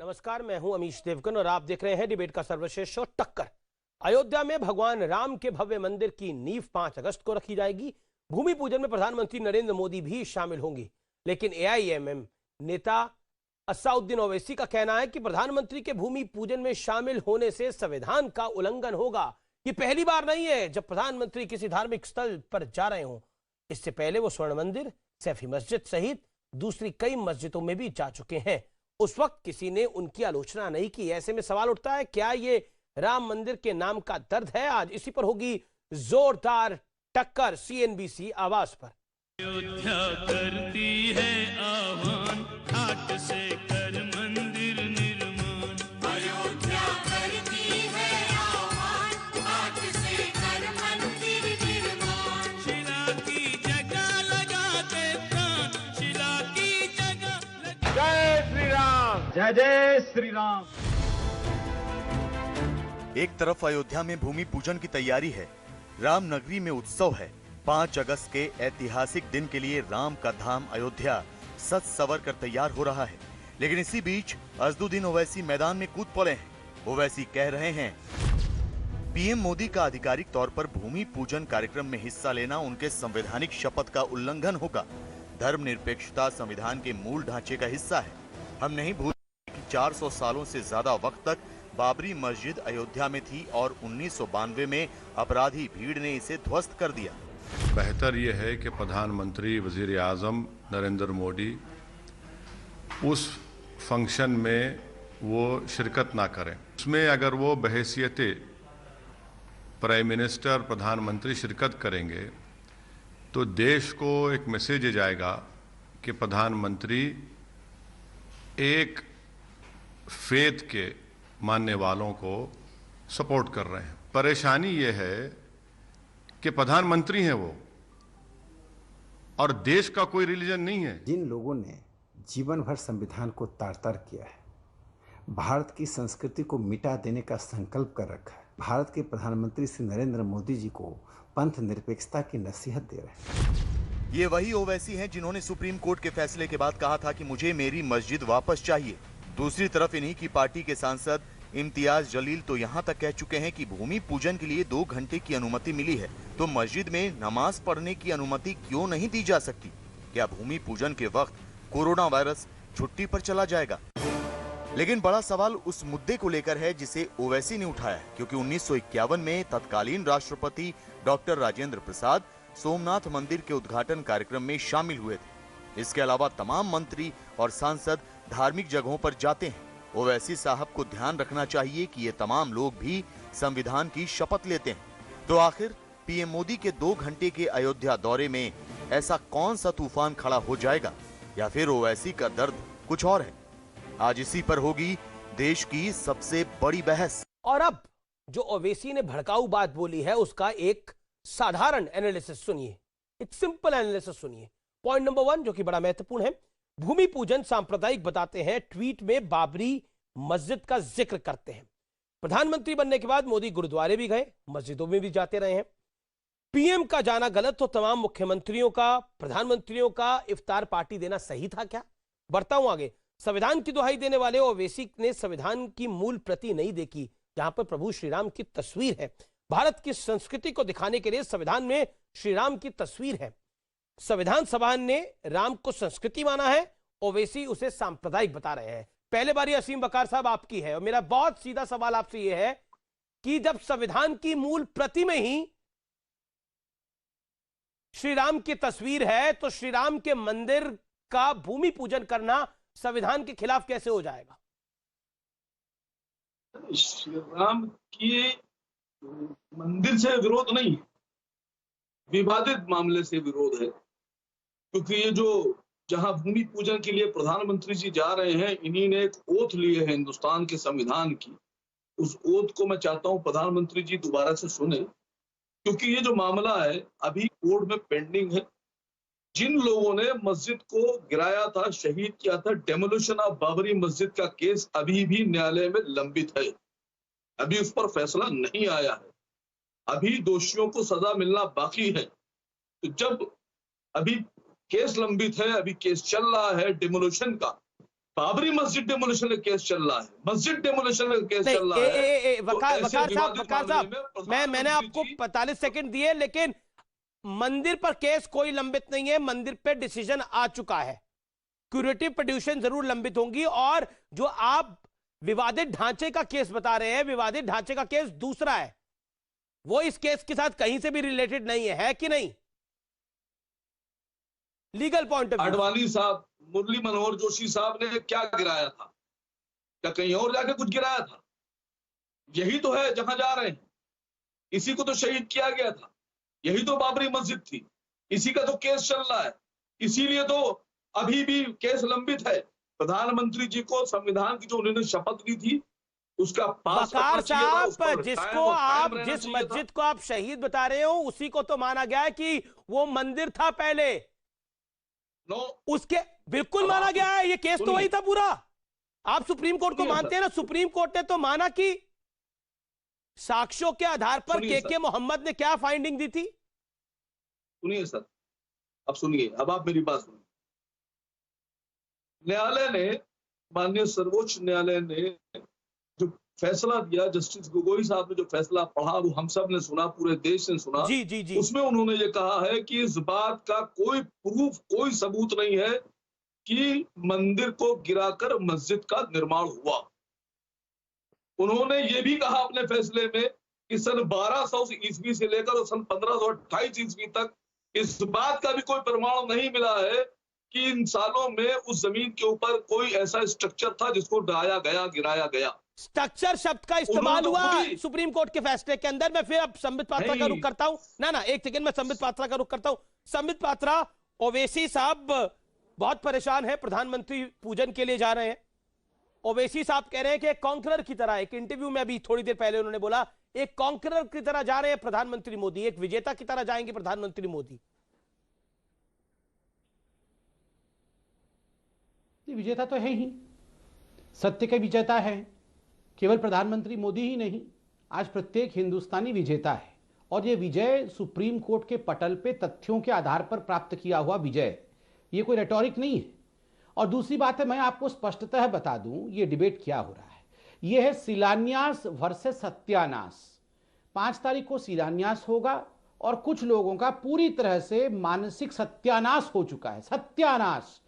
नमस्कार, मैं हूं अमीश देवगन और आप देख रहे हैं डिबेट का सर्वश्रेष्ठ शो टक्कर। अयोध्या में भगवान राम के भव्य मंदिर की नींव 5 अगस्त को रखी जाएगी। भूमि पूजन में प्रधानमंत्री नरेंद्र मोदी भी शामिल होंगी, लेकिन एआईएमएम नेता असदुद्दीन ओवैसी का कहना है कि प्रधानमंत्री के भूमि पूजन में शामिल होने से संविधान का उल्लंघन होगा। ये पहली बार नहीं है जब प्रधानमंत्री किसी धार्मिक स्थल पर जा रहे हों। इससे पहले वो स्वर्ण मंदिर, सैफी मस्जिद सहित दूसरी कई मस्जिदों में भी जा चुके हैं। उस वक्त किसी ने उनकी आलोचना नहीं की। ऐसे में सवाल उठता है, क्या ये राम मंदिर के नाम का दर्द है? आज इसी पर होगी जोरदार टक्कर सीएनबीसी आवाज पर। अयोध्या करती है आह्वान, घाट से कर मंदिर निर्माण। अयोध्या करती है आह्वान, घाट से कर मंदिर निर्माण। शिला की जगह लगाते प्राण, शिला की जगह जय श्री राम, जय जय श्री राम। एक तरफ अयोध्या में भूमि पूजन की तैयारी है, रामनगरी में उत्सव है। 5 अगस्त के ऐतिहासिक दिन के लिए राम का धाम अयोध्या सज सवर कर तैयार हो रहा है। लेकिन इसी बीच असदुद्दीन ओवैसी मैदान में कूद पड़े हैं। ओवैसी कह रहे हैं, पीएम मोदी का आधिकारिक तौर पर भूमि पूजन कार्यक्रम में हिस्सा लेना उनके संवैधानिक शपथ का उल्लंघन होगा। धर्मनिरपेक्षता संविधान के मूल ढांचे का हिस्सा है। हम नहीं भूलते कि 400 सालों से ज्यादा वक्त तक बाबरी मस्जिद अयोध्या में थी और 1992 में अपराधी भीड़ ने इसे ध्वस्त कर दिया। बेहतर यह है कि प्रधानमंत्री वजीर आज़म नरेंद्र मोदी उस फंक्शन में वो शिरकत ना करें। उसमें अगर वो बहैसियत प्राइम मिनिस्टर प्रधानमंत्री शिरकत करेंगे तो देश को एक मैसेज जाएगा कि प्रधानमंत्री एक फेथ के मानने वालों को सपोर्ट कर रहे हैं। परेशानी यह है कि प्रधानमंत्री हैं वो और देश का कोई रिलीजन नहीं है। जिन लोगों ने जीवन भर संविधान को तार-तार किया है, भारत की संस्कृति को मिटा देने का संकल्प कर रखा है, भारत के प्रधानमंत्री श्री नरेंद्र मोदी जी को पंथ निरपेक्षता की नसीहत दे रहे हैं। ये वही ओवैसी हैं जिन्होंने सुप्रीम कोर्ट के फैसले के बाद कहा था कि मुझे मेरी मस्जिद वापस चाहिए। दूसरी तरफ इन्हीं की पार्टी के सांसद इम्तियाज जलील तो यहाँ तक कह चुके हैं कि भूमि पूजन के लिए 2 घंटे की अनुमति मिली है तो मस्जिद में नमाज पढ़ने की अनुमति क्यों नहीं दी जा सकती? क्या भूमि पूजन के वक्त कोरोना वायरस छुट्टी पर चला जाएगा? लेकिन बड़ा सवाल उस मुद्दे को लेकर है जिसे ओवैसी ने उठाया है, क्योंकि 1951 में तत्कालीन राष्ट्रपति डॉक्टर राजेंद्र प्रसाद सोमनाथ मंदिर के उद्घाटन कार्यक्रम में शामिल हुए थे। इसके अलावा तमाम मंत्री और सांसद धार्मिक जगहों पर जाते हैं। ओवैसी साहब को ध्यान रखना चाहिए कि ये तमाम लोग भी संविधान की शपथ लेते हैं। तो आखिर पीएम मोदी के 2 घंटे के अयोध्या दौरे में ऐसा कौन सा तूफान खड़ा हो जाएगा, या फिर ओवैसी का दर्द कुछ और है? आज इसी पर होगी देश की सबसे बड़ी बहस। और अब जो ओवैसी ने भड़काऊ बात बोली है उसका एक साधारण एनालिसिस सुनिए, एक सिंपल एनालिसिस सुनिए। पॉइंट नंबर 1 जो कि बड़ा महत्वपूर्ण है, भूमि पूजन सांप्रदायिक बताते हैं। ट्वीट में बाबरी मस्जिद का जिक्र करते हैं। प्रधानमंत्री बनने के बाद मोदी गुरुद्वारे भी गए, मस्जिदों में भी जाते रहे हैं। पीएम का जाना गलत तो तमाम मुख्यमंत्रियों का, प्रधानमंत्रियों का इफ्तार पार्टी देना सही था क्या? बढ़ता हूं आगे। संविधान की दुहाई देने वाले ओवैसी ने संविधान की मूल प्रति नहीं देखी, जहां पर प्रभु श्रीराम की तस्वीर है। भारत की संस्कृति को दिखाने के लिए संविधान में श्रीराम की तस्वीर है। संविधान सभा ने राम को संस्कृति माना है, ओवैसी उसे सांप्रदायिक बता रहे हैं। पहले बारी असीम बकार साहब आपकी है और मेरा बहुत सीधा सवाल आपसे यह है कि जब संविधान की मूल प्रति में ही श्रीराम की तस्वीर है तो श्रीराम के मंदिर का भूमि पूजन करना संविधान के खिलाफ कैसे हो जाएगा? श्रीराम की मंदिर से विरोध नहीं, विवादित मामले से विरोध है। क्योंकि ये जो जहां भूमि पूजन के लिए प्रधानमंत्री जी जा रहे हैं, इन्हीं ने एक ओथ ली है हिंदुस्तान के संविधान की। उस ओथ को मैं चाहता हूं प्रधानमंत्री जी दोबारा से सुने, क्योंकि ये जो मामला है अभी कोर्ट में पेंडिंग है। जिन लोगों ने मस्जिद को गिराया था, शहीद किया था, डेमोलिशन ऑफ बाबरी मस्जिद का केस अभी भी न्यायालय में लंबित है। अभी उस पर फैसला नहीं आया है, अभी दोषियों को सजा मिलना बाकी है। तो जब अभी केस लंबित है, अभी केस चल रहा है डेमोलिशन का, बाबरी मस्जिद डेमोलिशन का केस चल रहा है, मस्जिद डेमोलिशन का केस चल रहा है। वकार ऐसे साहब, विवादित वकार मामले साहब, में मैंने प्रधानमंत्री आपको जी 45 सेकंड दिए, लेकिन मंदिर पर केस कोई लंबित नहीं है। मंदिर पे डिसीजन आ चुका है। क्यूरेटिव पिटीशन जरूर लंबित होंगी, और जो आप विवादित ढांचे का केस बता रहे हैं, विवादित ढांचे का केस दूसरा है, वो इस केस के साथ कहीं से भी रिलेटेड नहीं है कि नहीं? Legal point of view. Advani साहब, मुरली मनोहर जोशी साहब ने क्या गिराया था? क्या कहीं और जाके कुछ गिराया था? यही तो है जहां जा रहे हैं, इसी को तो शहीद किया गया था, यही तो बाबरी मस्जिद थी, इसी का तो केस चल रहा है। इसीलिए तो अभी भी केस लंबित है। प्रधानमंत्री जी को संविधान की जो उन्होंने शपथ ली थी उसका पास वकार करना चाहिए था, उस पर साहब, कायम जिसको और कायम आप रहना जिस चाहिए था। मस्जिद को आप शहीद बता रहे हो, उसी को तो माना गया है कि वो मंदिर था पहले, नो, उसके बिल्कुल अब माना आप गया है। ये केस तो सुनिए। वही था पूरा। आप सुप्रीम कोर्ट को सुनिए मानते हैं सर। ना? सुप्रीम कोर्ट ने तो माना कि साक्ष्यों के आधार पर सुनिए के मोहम्मद ने क्या फाइंडिंग दी थी। सुनिए सर, अब सुनिए, अब आप मेरी बात सुनिए। न्यायालय ने, माननीय सर्वोच्च न्यायालय ने जो फैसला दिया, जस्टिस गोगोई साहब ने जो फैसला पढ़ा, वो हम सब ने सुना, पूरे देश ने सुना। जी जी जी। उसमें उन्होंने ये कहा है कि इस बात का कोई प्रूफ, कोई सबूत नहीं है कि मंदिर को गिराकर मस्जिद का निर्माण हुआ। उन्होंने ये भी कहा अपने फैसले में कि सन 1200 ईस्वी से लेकर सन 1528 ईस्वी तक इस बात का भी कोई प्रमाण नहीं मिला है कि इन सालों में उस जमीन के ऊपर कोई ऐसा स्ट्रक्चर था जिसको ढाया गया, गिराया गया। स्ट्रक्चर शब्द का इस्तेमाल उन्होंने हुआ खुद ही- सुप्रीम कोर्ट के फैसले के अंदर। मैं फिर अब संबित पात्रा का नहीं। रुख करता हूं। ना एक सेकंड, मैं संबित पात्रा का रुख करता हूं। संबित पात्रा, ओवैसी साहब बहुत परेशान है, प्रधानमंत्री पूजन के लिए जा रहे हैं। ओवैसी साहब कह रहे हैं कि एक कॉन्करर की तरह, एक इंटरव्यू में अभी थोड़ी देर पहले उन्होंने बोला, एक कॉन्करर की तरह जा रहे हैं प्रधानमंत्री मोदी, एक विजेता की तरह जाएंगे प्रधानमंत्री मोदी। विजेता तो है ही, सत्य के विजेता है। केवल प्रधानमंत्री मोदी ही नहीं, आज प्रत्येक हिंदुस्तानी विजेता है। और ये विजय सुप्रीम कोर्ट के पटल पे तथ्यों के आधार पर प्राप्त किया हुआ विजय, ये कोई रेटोरिक नहीं है। और दूसरी बात है, मैं आपको स्पष्टतः बता दूं, ये डिबेट क्या हो रहा है। ये है शिलान्यास वर्सेस सत्यानाश। 5 तारीख को शिलान्यास होगा और कुछ लोगों का पूरी तरह से मानसिक सत्यानाश हो चुका है। सत्यानाश।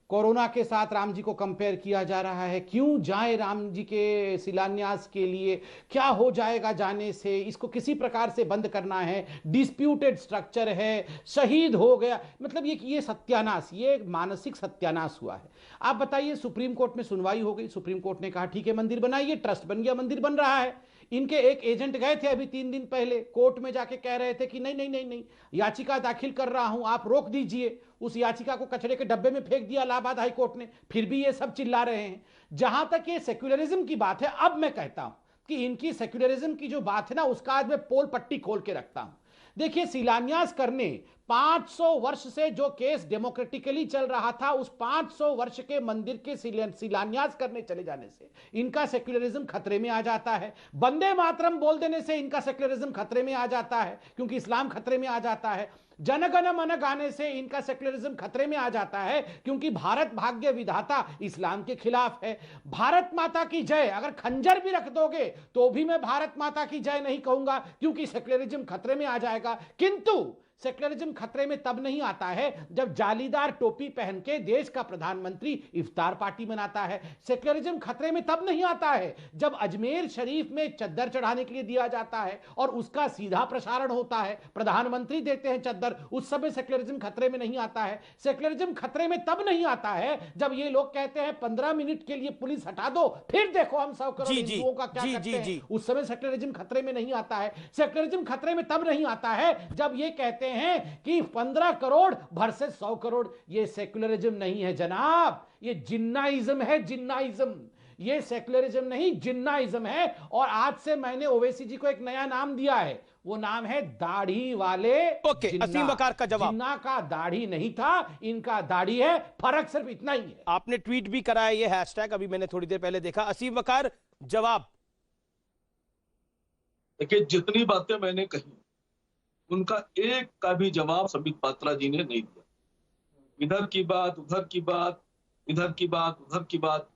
कोरोना के साथ राम जी को कंपेयर किया जा रहा है। क्यों जाए राम जी के शिलान्यास के लिए, क्या हो जाएगा जाने से, इसको किसी प्रकार से बंद करना है, डिस्प्यूटेड स्ट्रक्चर है, शहीद हो गया, मतलब ये सत्यानाश, ये मानसिक सत्यानाश हुआ है। आप बताइए, सुप्रीम कोर्ट में सुनवाई हो गई, सुप्रीम कोर्ट ने कहा ठीक है मंदिर बनाइए, ट्रस्ट बन गया, मंदिर बन रहा है। इनके एक एजेंट गए थे अभी 3 दिन पहले कोर्ट में जाके कह रहे थे कि नहीं नहीं नहीं नहीं, याचिका दाखिल कर रहा हूं, आप रोक दीजिए। उस याचिका को कचरे के डब्बे में फेंक दिया इलाहाबाद हाई कोर्ट ने। फिर भी ये सब चिल्ला रहे हैं। जहां तक ये सेक्युलरिज्म की बात है, अब मैं कहता हूं कि इनकी सेक्युलरिज्म की जो बात है ना, उसका आज मैं पोल पट्टी खोल के रखता हूं। देखिए, शिलान्यास करने 500 वर्ष से जो केस डेमोक्रेटिकली चल रहा था, उस 500 वर्ष के मंदिर के शिलान्यास करने चले जाने से इनका सेक्युलरिज्म खतरे में आ जाता है। वंदे मातरम बोल देने से इनका सेक्युलरिज्म खतरे में आ जाता है, क्योंकि इस्लाम खतरे में आ जाता है। जनगण मन गाने से इनका सेक्युलरिज्म खतरे में आ जाता है, क्योंकि भारत भाग्य विधाता इस्लाम के खिलाफ है। भारत माता की जय अगर खंजर भी रख दोगे तो भी मैं भारत माता की जय नहीं कहूंगा, क्योंकि सेक्युलरिज्म खतरे में आ जाएगा। किंतु सेक्युलरिज्म खतरे में तब नहीं आता है जब जालीदार टोपी पहन के देश का प्रधानमंत्री इफ्तार पार्टी मनाता है। सेक्युलरिज्म खतरे में तब नहीं आता है जब अजमेर शरीफ में चद्दर चढ़ाने के लिए दिया जाता है और उसका सीधा प्रसारण होता है, प्रधानमंत्री देते हैं चद्दर, उस समय सेक्युलरिज्म खतरे में नहीं आता है। सेक्युलरिज्म खतरे में तब नहीं आता है जब ये लोग कहते हैं 15 मिनट के लिए पुलिस हटा दो, फिर देखो हम 100 करोड़ हिंदुओं का क्या करते हैं। उस समय सेक्युलरिज्म खतरे में नहीं आता है। सेक्युलरिज्म खतरे में तब नहीं आता है जब ये कहते हैं कि 15 करोड़ वर्सेस 100 करोड़। ये सेक्युलरिज्म नहीं है जनाब, ये जिन्नाइज्म है, जिन्नाइज्म। ये सेक्युलरिज्म नहीं, जिन्नाइज्म है। और आज से मैंने ओवैसी जी को एक नया नाम दिया है, वो नाम है दाढ़ी वाले ओके, असीम वकार का जवाब। जिन्ना का दाढ़ी नहीं था, इनका दाढ़ी है, फर्क सिर्फ इतना ही है। आपने ट्वीट भी करा है ये हैशटैग, अभी मैंने थोड़ी देर पहले देखा। असीम वकार, जवाब। देखिए, जितनी बातें मैंने कही उनका एक का भी जवाब संबित पात्रा जी ने नहीं दिया। इधर की बात, उधर की बात, इधर की बात उधर की बात,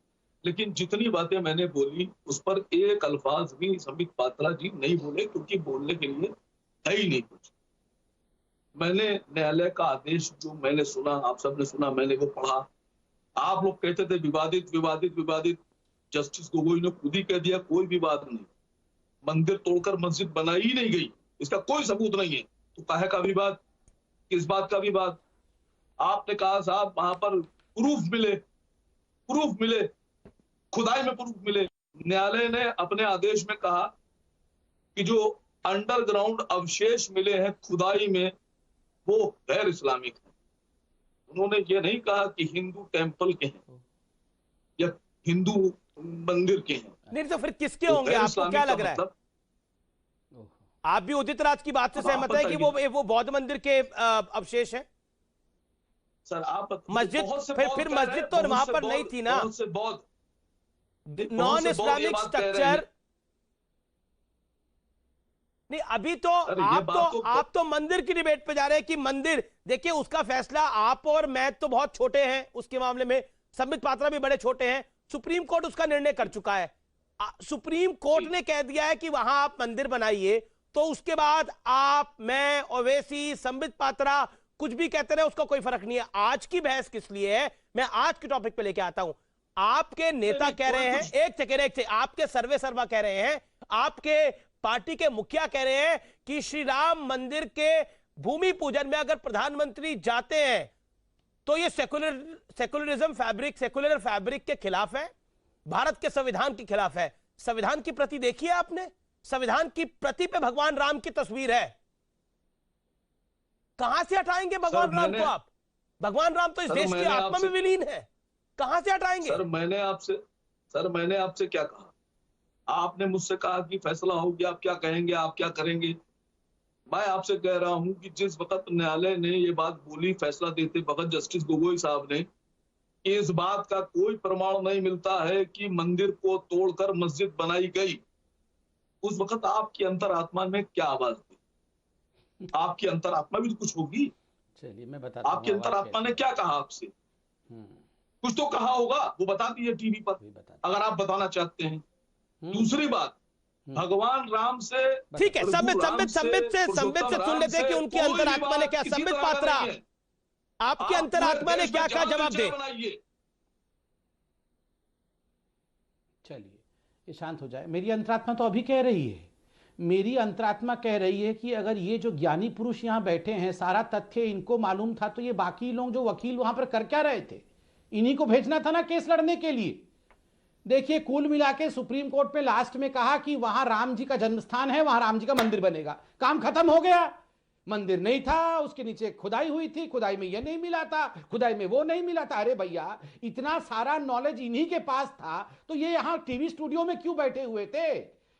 लेकिन जितनी बातें मैंने बोली उस पर एक अल्फाज भी संबित पात्रा जी नहीं बोले, क्योंकि बोलने के लिए है ही नहीं कुछ। मैंने न्यायालय का आदेश जो मैंने सुना, आप सबने सुना, मैंने वो पढ़ा। आप लोग कहते थे विवादित विवादित विवादित, जस्टिस गोगोई ने खुद ही कह दिया कोई विवाद नहीं, मंदिर तोड़कर मस्जिद बनाई ही नहीं गई, इसका कोई सबूत नहीं है, तो काहे का विवाद, किस बात का विवाद। आपने कहा साहब वहां पर प्रूफ मिले, खुदाई में प्रूफ मिले। न्यायालय ने अपने आदेश में कहा कि जो अंडरग्राउंड अवशेष मिले हैं खुदाई में वो गैर इस्लामिक है। उन्होंने ये नहीं कहा कि हिंदू टेम्पल के हैं या हिंदू मंदिर के हैं। नहीं तो फिर किसके होंगे, आपको क्या लग रहा है? आप भी उदित राज की बात से सहमत है कि वो बौद्ध मंदिर के अवशेष हैं? सर आप मस्जिद, फिर मस्जिद तो वहां पर नहीं थी ना, नॉन इस्लामिक स्ट्रक्चर नहीं। अभी तो आप तो मंदिर की डिबेट पे जा रहे हैं कि मंदिर, देखिए उसका फैसला आप और मैं तो बहुत छोटे हैं उसके मामले में, संबित पात्रा भी बड़े छोटे हैं, सुप्रीम कोर्ट उसका निर्णय कर चुका है। सुप्रीम कोर्ट ने कह दिया है कि वहां आप मंदिर बनाइए, तो उसके बाद आप, मैं, ओवैसी, संबित पात्रा कुछ भी कहते रहे, उसका कोई फर्क नहीं है। आज की बहस किस लिए है, मैं आज के टॉपिक पे लेके आता हूं। आपके नेता कह रहे हैं, एक सेकेंड, आपके सर्वे सर्वा कह रहे हैं, आपके पार्टी के मुखिया कह रहे हैं कि श्री राम मंदिर के भूमि पूजन में अगर प्रधानमंत्री जाते हैं तो ये सेकुलरिज्म फैब्रिक, सेकुलर फैब्रिक के खिलाफ है, भारत के संविधान के खिलाफ है। संविधान की प्रति देखिए आपने, संविधान की प्रति पे भगवान राम की तस्वीर है, कहां से हटाएंगे भगवान राम को आप? भगवान राम तो इस देश की आत्मा में विलीन है, कहां से हटाएंगे? सर मैंने आपसे क्या कहा? आपने मुझसे कहा कि फैसला हो गया, आप क्या कहेंगे, आप क्या करेंगे। मैं आपसे कह रहा हूं कि जिस वक्त न्यायालय ने ये बात बोली, फैसला देते वक्त जस्टिस गोगोई साहब ने, इस बात का कोई प्रमाण नहीं मिलता है कि मंदिर को तोड़कर मस्जिद बनाई गई। उस वक्त आपकी अंतरात्मा में क्या आवाज थी? आपकी अंतरात्मा भी तो कुछ होगी। चलिए मैं बताता हूं आपकी अंतरात्मा ने क्या कहा आपसे? कुछ तो कहा होगा, वो बता दिए टीवी पर, अगर आप बताना चाहते हैं। दूसरी बात, भगवान राम से, ठीक है, संबित से सुन लेते हैं कि उनकी अंतरात्मा ने क्या। संबित पात्रा, आपकी अंतरात्मा ने क्या कहा, जवाब दे। चलिए ये शांत हो जाए। मेरी अंतरात्मा तो अभी कह रही है, मेरी अंतरात्मा कह रही है कि अगर ये जो ज्ञानी पुरुष यहां बैठे हैं, सारा तथ्य इनको मालूम था, तो ये बाकी लोग जो वकील वहां पर कर क्या रहे थे? इन्हीं को भेजना था ना केस लड़ने के लिए। देखिए कुल मिला के सुप्रीम कोर्ट में लास्ट में कहा कि वहां राम जी का जन्म स्थान है, वहां राम जी का मंदिर बनेगा, काम खत्म हो गया। मंदिर नहीं था, उसके नीचे खुदाई हुई थी, खुदाई में ये नहीं मिला था, खुदाई में वो नहीं मिला था। अरे भैया, इतना सारा नॉलेज इन्हीं के पास था, तो ये यहां टीवी स्टूडियो में क्यों बैठे हुए थे?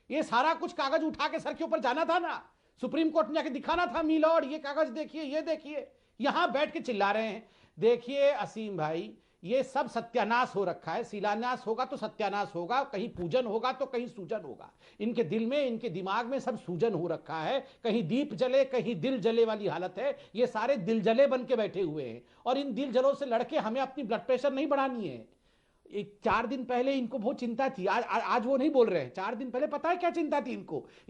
ये सारा कुछ कागज उठा के सर के ऊपर जाना था ना, सुप्रीम कोर्ट में जाके दिखाना था, मी लॉर्ड ये कागज देखिए, ये देखिए। यहां बैठ के चिल्ला रहे हैं। देखिए असीम भाई, ये सब सत्यानाश हो रखा है। शिलान्यास होगा तो सत्यानाश होगा, कहीं पूजन होगा तो कहीं सूजन होगा। इनके दिल में, इनके दिमाग में सब सूजन हो रखा है, कहीं दीप जले कहीं दिल जले वाली हालत है। ये सारे दिल जले बन के बैठे हुए हैं, और इन दिल जलों से लड़के हमें अपनी ब्लड प्रेशर नहीं बढ़ानी है। 4 दिन पहले इनको बहुत चिंता थी, आज वो नहीं बोल रहे हैं। 4 दिन पहले पता है क्या चिंता थी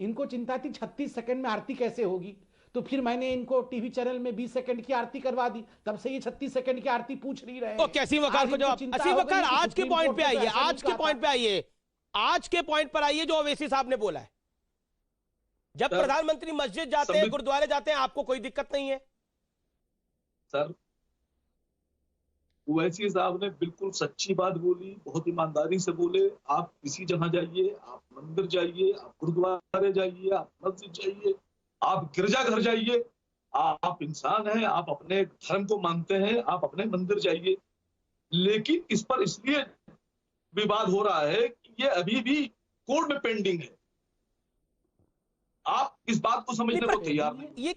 इनको चिंता थी 36 सेकंड में आरती कैसे होगी। तो फिर मैंने इनको टीवी चैनल में 20 सेकंड की आरती करवा दी, तब से ये 36 सेकंड की आरती पूछ नहीं रहे हैं। ओके, असीम वकार को जवाब। असीम वकार, आज के पॉइंट पे आइए, आज के पॉइंट पे आइए, आज के पॉइंट पर आइए जो ओवैसी साहब ने बोला है। जब प्रधानमंत्री मस्जिद जाते हैं, गुरुद्वारे जाते हैं, आपको कोई दिक्कत नहीं है? सर ओवैसी साहब ने बिल्कुल सच्ची बात बोली, बहुत ईमानदारी से बोले। आप किसी जगह जाइए, आप मंदिर जाइए, आप गुरुद्वारे जाइए, आप मस्जिद जाइए, आप गिरजाघर जाइए, आप इंसान हैं, आप अपने धर्म को मानते हैं, आप अपने मंदिर जाइए। लेकिन इस पर इसलिए विवाद हो रहा है कि ये अभी भी कोर्ट में पेंडिंग है। आप इस बात को समझने को तैयार नहीं।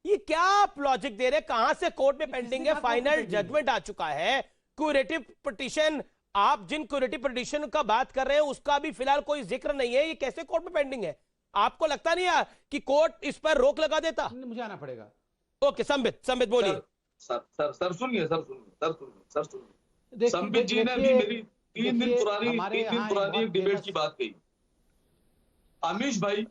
ये क्या आप लॉजिक दे रहे हैं? कहां से कोर्ट में पेंडिंग है? फाइनल जजमेंट आ चुका है। क्यूरेटिव पिटीशन, आप जिन क्यूरेटिव पिटीशन का बात कर रहे हैं उसका भी फिलहाल कोई जिक्र नहीं है। ये कैसे कोर्ट में पेंडिंग है? आपको लगता नहीं है कि कोर्ट इस पर रोक लगा देता? मुझे आना पड़ेगा। ओके, संबित बोलिए। सर सुनिए। संबित जी ने भी मेरी तीन दिन यहाँ पुरानी एक एक डिबेट बहुत की बात कही। आमिश भाई,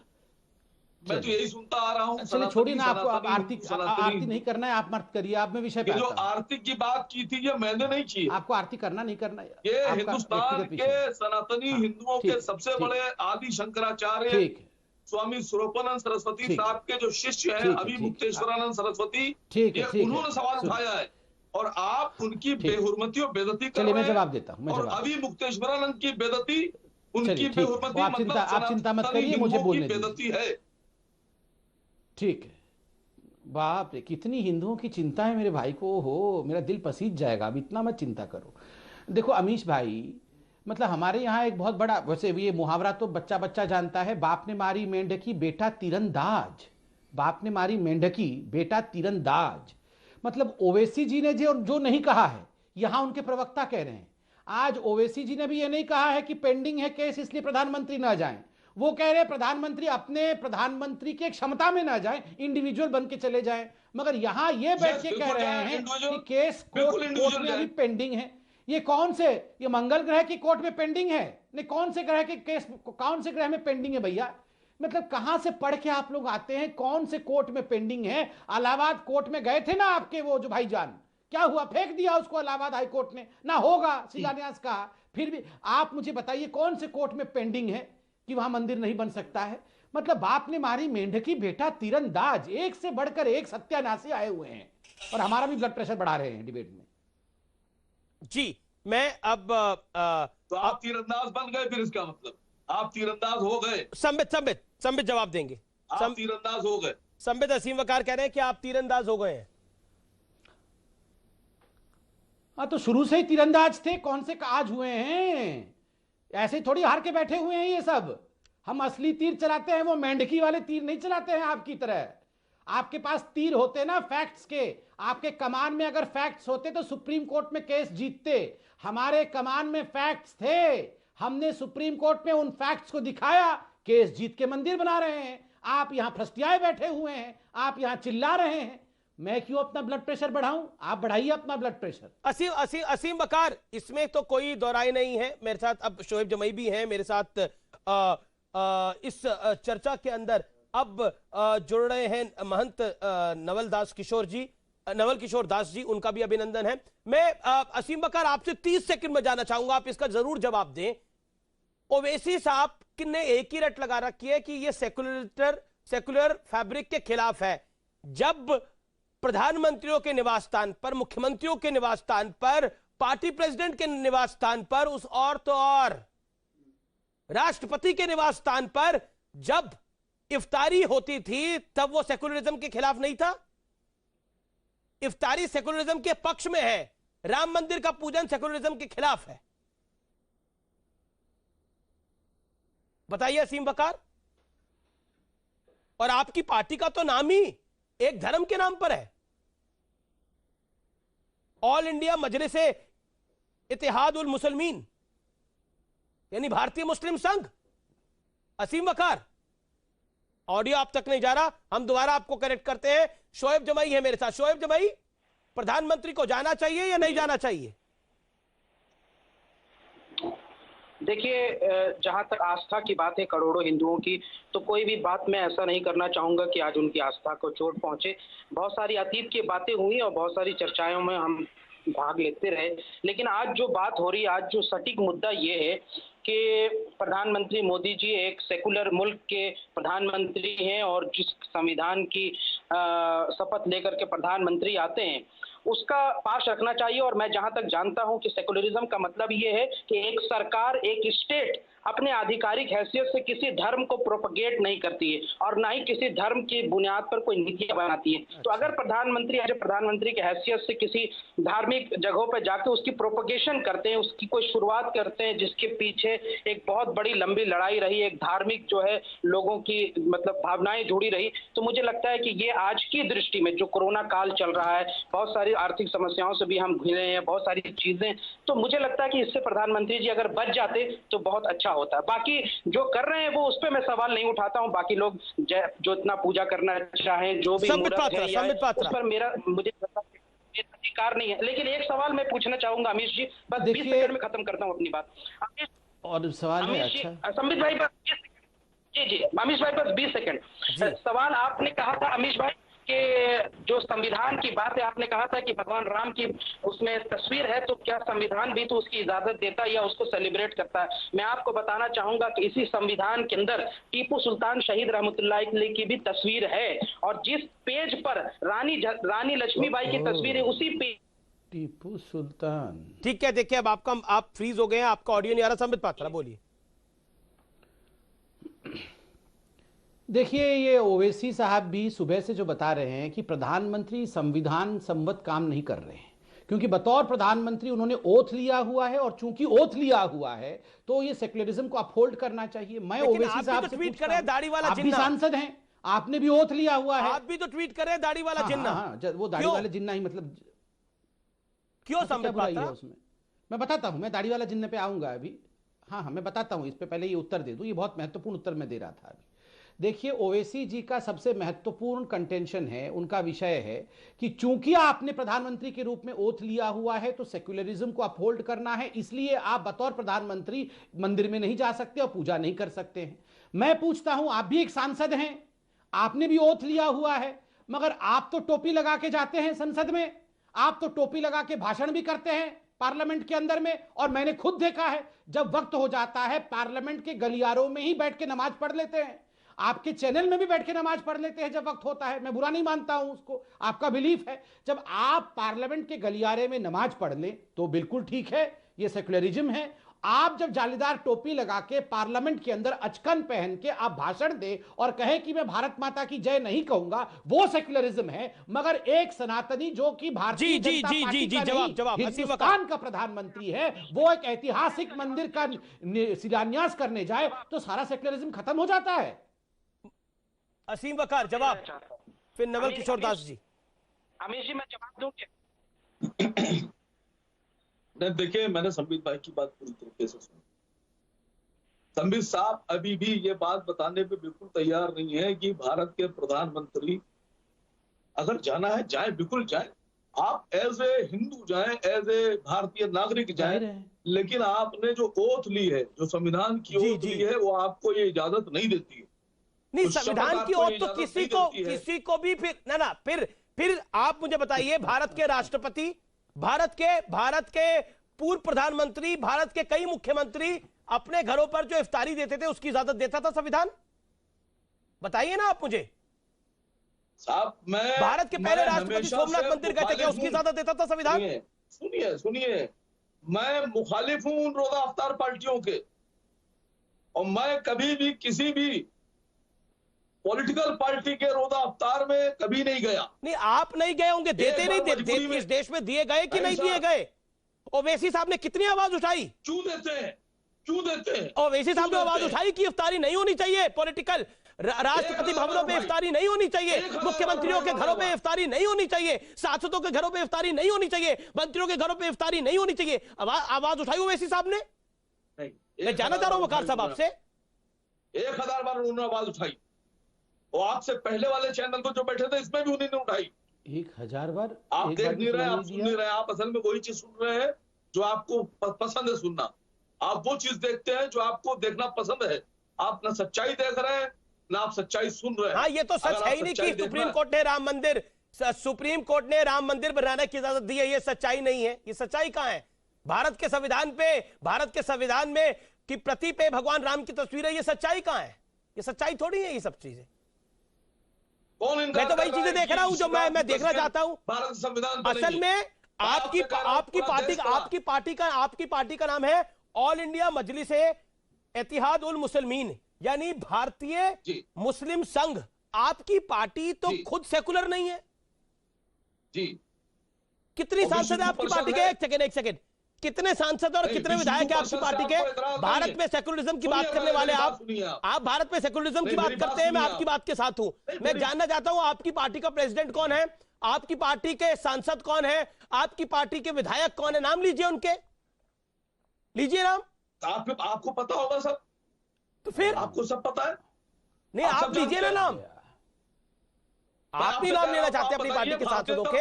मैं तो यही सुनता आ रहा हूँ। चलिए छोड़िए ना, आपको आप आरती नहीं करना है, आप मत करिए, आप में विषय पे जो आता हूं। आरती की बात की थी ये मैंने नहीं की। आपको आरती करना नहीं करना, ये आपका हिंदुस्तान व्यक्तिगत के विषय। सनातनी हाँ, हिंदुओं ठीक के है, सबसे ठीक बड़े आदि शंकराचार्य ठीक है, स्वामी स्वरूपानंद सरस्वती ठीक है, साहब के जो शिष्य हैं ठीक है, अभी ठीक है। मुक्तेश्वरानंद सरस्वती, ठीक है, ये ठीक है, उन्होंने सवाल सुन। उठाया है और आप उनकी ठीक। बेहुरमती और बेइज्जती कर चलिए रहे मैं हैं। जवाब देता हूं, मैं और जवाब अभी मुक्तेश्वरानंद की बेइज्जती, चलिए, उनकी ठीक है। बेहुरमती आप मतलब चिंता मत सनातनी करिए, मुझे हिंदुओं की बोलने दीजिए। बेइज्जती है। ठीक है। बाप रे, कितनी हिंदुओं की चिंता है मेरे भाई को, हो मेरा दिल पसीज जाएगा, अब इतना मत चिंता करो। देखो अमीश भाई, मतलब हमारे यहाँ एक बहुत बड़ा, वैसे ये मुहावरा तो बच्चा बच्चा जानता है, बाप ने मारी मेंढकी बेटा तीरंदाज। बाप ने मारी मेंढकी बेटा तीरंदाज, मतलब ओवैसी जी ने जो नहीं कहा है, यहां उनके प्रवक्ता कह रहे हैं। आज ओवैसी जी ने भी ये नहीं कहा है कि पेंडिंग है केस इसलिए प्रधानमंत्री ना जाएं, वो कह रहे प्रधानमंत्री अपने प्रधानमंत्री के क्षमता में ना जाएं, इंडिविजुअल बन के चले जाएं। मगर यहां ये बैठ के कह रहे हैं कि केस कोर्ट में अभी पेंडिंग है। ये कौन से, ये मंगल ग्रह की कोर्ट में पेंडिंग है? नहीं, कौन से ग्रह के केस, कौन से ग्रह में पेंडिंग है भैया? मतलब कहां से पढ़ के आप लोग आते हैं, कौन से कोर्ट में पेंडिंग है? इलाहाबाद कोर्ट में गए थे ना आपके वो जो भाईजान, क्या हुआ? फेंक दिया उसको इलाहाबाद हाई कोर्ट ने, ना होगा शिलान्यास का। फिर भी आप मुझे बताइए कौन से कोर्ट में पेंडिंग है कि वहां मंदिर नहीं बन सकता है? मतलब बाप ने मारी मेंढकी बेटा तीरंदाज, एक से बढ़कर एक सत्यानाशी आए हुए हैं और हमारा भी ब्लड प्रेशर बढ़ा रहे हैं डिबेट में। जी, मैं अब तो आप तीरंदाज बन गए, फिर इसका मतलब आप तीरंदाज हो गए। संबित जवाब देंगे। आप तीरंदाज हो गए। संबित असीम वकार कह रहे हैं कि आप तीरंदाज हो गए हैं। हाँ, तो शुरू से ही तीरंदाज थे, कौन से आज हुए हैं? ऐसे थोड़ी हार के बैठे हुए हैं ये सब। हम असली तीर चलाते हैं, वो मेंढकी वाले तीर नहीं चलाते हैं आपकी तरह। आपके पास तीर होते ना फैक्ट्स के, आपके कमान में अगर फैक्ट्स होते तो सुप्रीम कोर्ट में केस जीतते। हमारे कमान में फैक्ट्स थे, हमने सुप्रीम कोर्ट में उन फैक्ट्स को दिखाया, केस जीत के मंदिर बना रहे हैं। आप यहां फस्टियाए बैठे हुए हैं, आप यहां चिल्ला रहे हैं। मैं क्यों अपना ब्लड प्रेशर बढ़ाऊं? आप बढ़ाइए अपना ब्लड प्रेशर। असीम वकार, इसमें तो कोई दोहराई नहीं है। मेरे साथ अब शोएब जमई भी हैं मेरे साथ इस चर्चा के अंदर। अब जुड़ रहे हैं महंत नवल किशोर दास जी, उनका भी अभिनंदन है। मैं असीम वकार आपसे 30 सेकंड में जाना चाहूंगा, आप इसका जरूर जवाब दें। ओवैसी साहब ने एक ही रट लगा रखी है कि ये सेकुलर फैब्रिक के खिलाफ है। जब प्रधानमंत्रियों के निवास स्थान पर, मुख्यमंत्रियों के निवास स्थान पर, पार्टी प्रेसिडेंट के निवास स्थान पर, उस और तो और राष्ट्रपति के निवास स्थान पर जब इफ्तारी होती थी, तब वो सेकुलरिज्म के खिलाफ नहीं था? इफ्तारी सेकुलरिज्म के पक्ष में है, राम मंदिर का पूजन सेकुलरिज्म के खिलाफ है। बताइए असीम वकार। और आपकी पार्टी का तो नाम ही एक धर्म के नाम पर है, ऑल इंडिया मजलिसे इत्तेहाद उल मुसलमीन, यानी भारतीय मुस्लिम संघ। असीम वकार, ऑडियो आप तक नहीं जा रहा, हम दोबारा आपको करेक्ट करते हैं। शोएब जमई है मेरे साथ। शोएब जमई, प्रधानमंत्री को जाना चाहिए या नहीं जाना चाहिए? देखिए, जहां तक आस्था की बात है करोड़ों हिंदुओं की, तो कोई भी बात मैं ऐसा नहीं करना चाहूंगा कि आज उनकी आस्था को चोट पहुंचे। बहुत सारी अतीत की बातें हुई और बहुत सारी चर्चाओं में हम भाग लेते रहे, लेकिन आज जो बात हो रही है, आज जो सटीक मुद्दा ये है कि प्रधानमंत्री मोदी जी एक सेकुलर मुल्क के प्रधानमंत्री हैं और जिस संविधान की शपथ लेकर के प्रधानमंत्री आते हैं उसका पास रखना चाहिए। और मैं जहां तक जानता हूं कि सेकुलरिज्म का मतलब ये है कि एक सरकार, एक स्टेट अपने आधिकारिक हैसियत से किसी धर्म को प्रोपगेट नहीं करती है और ना ही किसी धर्म की बुनियाद पर कोई नीतियां बनाती है। तो अगर प्रधानमंत्री आज प्रधानमंत्री की हैसियत से किसी धार्मिक जगहों पर जाकर उसकी प्रोपगेशन करते हैं, उसकी कोई शुरुआत करते हैं जिसके पीछे एक बहुत बड़ी लंबी लड़ाई रही, एक धार्मिक जो है लोगों की मतलब भावनाएं जुड़ी रही, तो मुझे लगता है कि ये आज की दृष्टि में जो कोरोना काल चल रहा है, बहुत सारी आर्थिक समस्याओं से भी हम घिरे हैं, बहुत सारी चीजें, तो मुझे लगता है कि इससे प्रधानमंत्री जी अगर बच जाते तो बहुत अच्छा होता है। बाकी जो कर रहे हैं वो उस पर मैं सवाल नहीं उठाता हूं। बाकी लोग जो इतना पूजा करना चाहें, जो भी मुहूर्त है, उस पर मेरा मुझे अधिकार नहीं है। लेकिन एक सवाल मैं पूछना चाहूंगा अमीश जी, बस 20 देखिए- सेकंड में खत्म करता हूँ अपनी बात। अमीश और सवाल है, अमीश जी, अच्छा संबित भाई बस 20 सेकंड। जी अमीश भाई बस 20 सेकंड। सवाल आपने कहा था अमीश भाई कि जो संविधान की बात है, आपने कहा था कि भगवान राम की उसमें तस्वीर है, तो क्या संविधान भी तो उसकी इजाजत देता है या उसको सेलिब्रेट करता है? मैं आपको बताना चाहूंगा कि इसी संविधान के अंदर टीपू सुल्तान शहीद रहमतुल्लाह अलैह की भी तस्वीर है, और जिस पेज पर रानी लक्ष्मीबाई की तस्वीर है उसी पेज टीपू सुल्तान। ठीक है, देखिए अब आप फ्रीज हो गए हैं, आपका ऑडियो नहीं आ रहा। संबित पात्रा बोलिए। देखिए, ये ओवैसी साहब भी सुबह से जो बता रहे हैं कि प्रधानमंत्री संविधान सम्मत काम नहीं कर रहे हैं, क्योंकि बतौर प्रधानमंत्री उन्होंने ओथ लिया हुआ है, और चूंकि ओथ लिया हुआ है तो ये सेक्युलरिज्म को अपहोल्ड करना चाहिए। मैं ओवैसी साहब से ट्वीट कर रहे हैं दाढ़ी वाला आप भी जिन्ना, सांसद हैं, आपने भी ओथ लिया हुआ है। आप भी तो ट्वीट कर रहे हैं दाढ़ी वाला जिन्ना। वो दाढ़ी वाले जिन्ना ही मतलब क्यों संबित पात्रा? उसमें मैं बताता हूं, मैं दाढ़ी वाला जिन्ने पे आऊंगा अभी। हाँ, मैं बताता हूं, इस पे पहले ये उत्तर दे दूं, ये बहुत महत्वपूर्ण उत्तर मैं दे रहा था अभी। देखिए, ओवैसी जी का सबसे महत्वपूर्ण कंटेंशन है, उनका विषय है कि चूंकि आपने प्रधानमंत्री के रूप में ओथ लिया हुआ है तो सेक्युलरिज्म को अपहोल्ड करना है, इसलिए आप बतौर प्रधानमंत्री मंदिर में नहीं जा सकते और पूजा नहीं कर सकते हैं। मैं पूछता हूं, आप भी एक सांसद हैं, आपने भी ओथ लिया हुआ है, मगर आप तो टोपी लगा के जाते हैं संसद में, आप तो टोपी लगा के भाषण भी करते हैं पार्लियामेंट के अंदर में, और मैंने खुद देखा है जब वक्त हो जाता है पार्लियामेंट के गलियारों में ही बैठ के नमाज पढ़ लेते हैं, आपके चैनल में भी बैठ के नमाज पढ़ लेते हैं जब वक्त होता है। मैं बुरा नहीं मानता हूं उसको, आपका बिलीफ है। जब आप पार्लियामेंट के गलियारे में नमाज पढ़ लें तो बिल्कुल ठीक है, ये सेक्युलरिज्म है। आप जब जालीदार टोपी लगा के पार्लियामेंट के अंदर अचकन पहन के आप भाषण दे और कहे कि मैं भारत माता की जय नहीं कहूंगा, वो सेक्युलरिज्म है। मगर एक सनातनी जो कि भारतीय जनता पार्टी का हिंदुस्तान का प्रधानमंत्री है, वो एक ऐतिहासिक मंदिर का शिलान्यास करने जाए तो सारा सेक्युलरिज्म खत्म हो जाता है। असीम वकार जवाब, फिर नवल किशोर दास जी। अमीश जी, मैं जवाब दूं क्या? नहीं, देखिए, मैंने संबित भाई की बात पूरी तरीके से सुनी। संबित साहब अभी भी ये बात बताने पे बिल्कुल तैयार नहीं है कि भारत के प्रधानमंत्री अगर जाना है जाए, बिल्कुल जाए। आप एज ए हिंदू जाए, एज ए भारतीय नागरिक जाए, लेकिन आपने जो ओथ ली है, जो संविधान की ओथ ली है, वो आपको ये इजाजत नहीं देती है। नहीं, संविधान की ओथ तो किसी को भी फिर आप मुझे बताइए, भारत के राष्ट्रपति, भारत के पूर्व प्रधानमंत्री, भारत के कई मुख्यमंत्री अपने घरों पर जो इफ्तारी देते थे उसकी इजाजत देता था संविधान? बताइए ना आप मुझे। साहब, मैं भारत के पहले राष्ट्रपति सोमनाथ मंदिर गए थे, क्या उसकी इजाजत देता था संविधान? सुनिए, मैं मुखालिफ हूं उन रोजा अफ्तार पार्टियों के, और मैं कभी भी किसी भी पॉलिटिकल पार्टी के रोजा अफ्तार में कभी नहीं गया। नहीं, आप नहीं गए होंगे, देते नहीं देते इस देश में दिए गए कि नहीं दिए गए? ओवैसी साहब ने कितनी आवाज उठाई? क्यों देते हैं? ओवैसी साहब ने आवाज उठाई कि इफ्तारी नहीं होनी चाहिए, पॉलिटिकल राष्ट्रपति भवनों पे इफ्तारी नहीं होनी चाहिए, मुख्यमंत्रियों के घरों पे इफ्तारी नहीं होनी चाहिए, सांसदों के घरों पे इफ्तारी नहीं होनी चाहिए, मंत्रियों के घरों पे इफ्तारी नहीं होनी चाहिए। आवाज उठाई ओवैसी साहब ने? मैं जानना चाह रहा हूं वकार साहब आपसे। 1000 बार उन्होंने आवाज उठाई, और आपसे पहले वाले चैनल पर जो बैठे थे इसमें भी उन्होंने उठाई। 1000 बार आप देख नहीं रहे, आप सुन नहीं रहे, आप असल में वही चीज सुन रहे हैं जो आपको पसंद है सुनना। आप वो चीज देखते हैं जो आपको देखना पसंद है। आप ना सच्चाई देख रहे हैं, ना आप सच्चाई सुन रहे हैं। हाँ, ये तो सच है ही नहीं कि सुप्रीम कोर्ट ने राम मंदिर बनाने की इजाजत दी है, ये सच्चाई नहीं है। ये सच्चाई कहां है? भारत के संविधान में कि प्रति पे भगवान राम की तस्वीर है, ये सच्चाई कहां है? ये सच्चाई थोड़ी है ये सब चीजें। मैं तो वही चीजें देख रहा हूं जो मैं देखना चाहता हूं। भारत संविधान असल में आपकी पार्टी का नाम है ऑल इंडिया मजलिस इत्तेहाद उल मुस्लिमीन, यानी भारतीय मुस्लिम संघ। आपकी पार्टी तो खुद सेकुलर नहीं है जी। कितनी सांसद है आपकी पार्टी के? एक सेकंड, कितने सांसद और कितने विधायक है आपकी पार्टी के? भारत में सेकुलरिज्म की बात करने वाले आप भारत में सेकुलरिज्म की बात करते हैं, मैं आपकी बात के साथ हूं। मैं जानना चाहता हूं आपकी पार्टी का प्रेसिडेंट कौन है, आपकी पार्टी के सांसद कौन है, आपकी पार्टी के विधायक कौन है? नाम लीजिए उनके, लीजिए नाम। आपको पता होगा सब, तो फिर आपको सब पता है। नहीं, आप लीजिए ना नाम। आप भी नाम लेना चाहते हैं अपनी पार्टी के सांसदों के?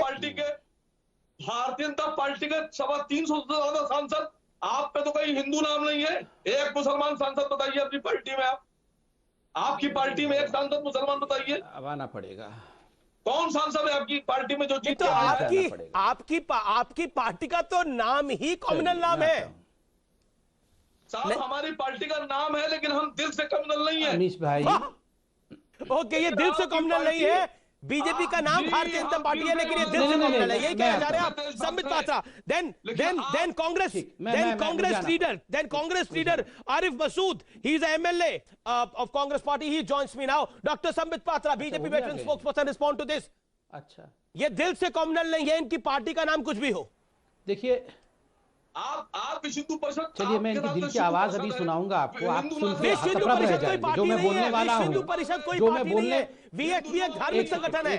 भारतीय जनता पार्टी के 350 से ज्यादा सांसद, आप पे तो कहीं हिंदू नाम नहीं है। एक मुसलमान सांसद बताइए अपनी पार्टी में। आप आपकी पार्टी में एक सांसद मुसलमान बताइए। अब आना पड़ेगा। कौन सांसद है आपकी पार्टी में जो जीत तो के आया है? आपकी पार्टी का तो नाम ही कम्युनल नाम है साहब। हमारी पार्टी का नाम है, लेकिन हम दिल से कम्युनल नहीं है। अमीश भाई, ओके, ये दिल से कम्युनल नहीं है। बीजेपी का नाम भारतीय जनता पार्टी है, लेकिन ये दिल से कम्युनल है। यही कहना चाह रहे हैं आप Sambit Patra. Then Congress leader Arif Masood, he is MLA of Congress party, he joins me now. Doctor Sambit Patra, BJP veteran spokesperson, respond to this. अच्छा, ये दिल से कम्युनल नहीं है, इनकी पार्टी का नाम कुछ भी हो। देखिए, आप हिंदू परिषद, चलिए मैं इनकी दिल की आवाज अभी सुनाऊंगा आपको। आप सुन के विश्व हिंदू हतप्रभ रह परिषद कोई जाएंगे। पार्टी जो मैं नहीं बोलने है, वाला विश्व हूँ, हिंदू परिषद कोई जो मैं पार्टी नहीं बोलने, है, वीएचपी एक धार्मिक संगठन है।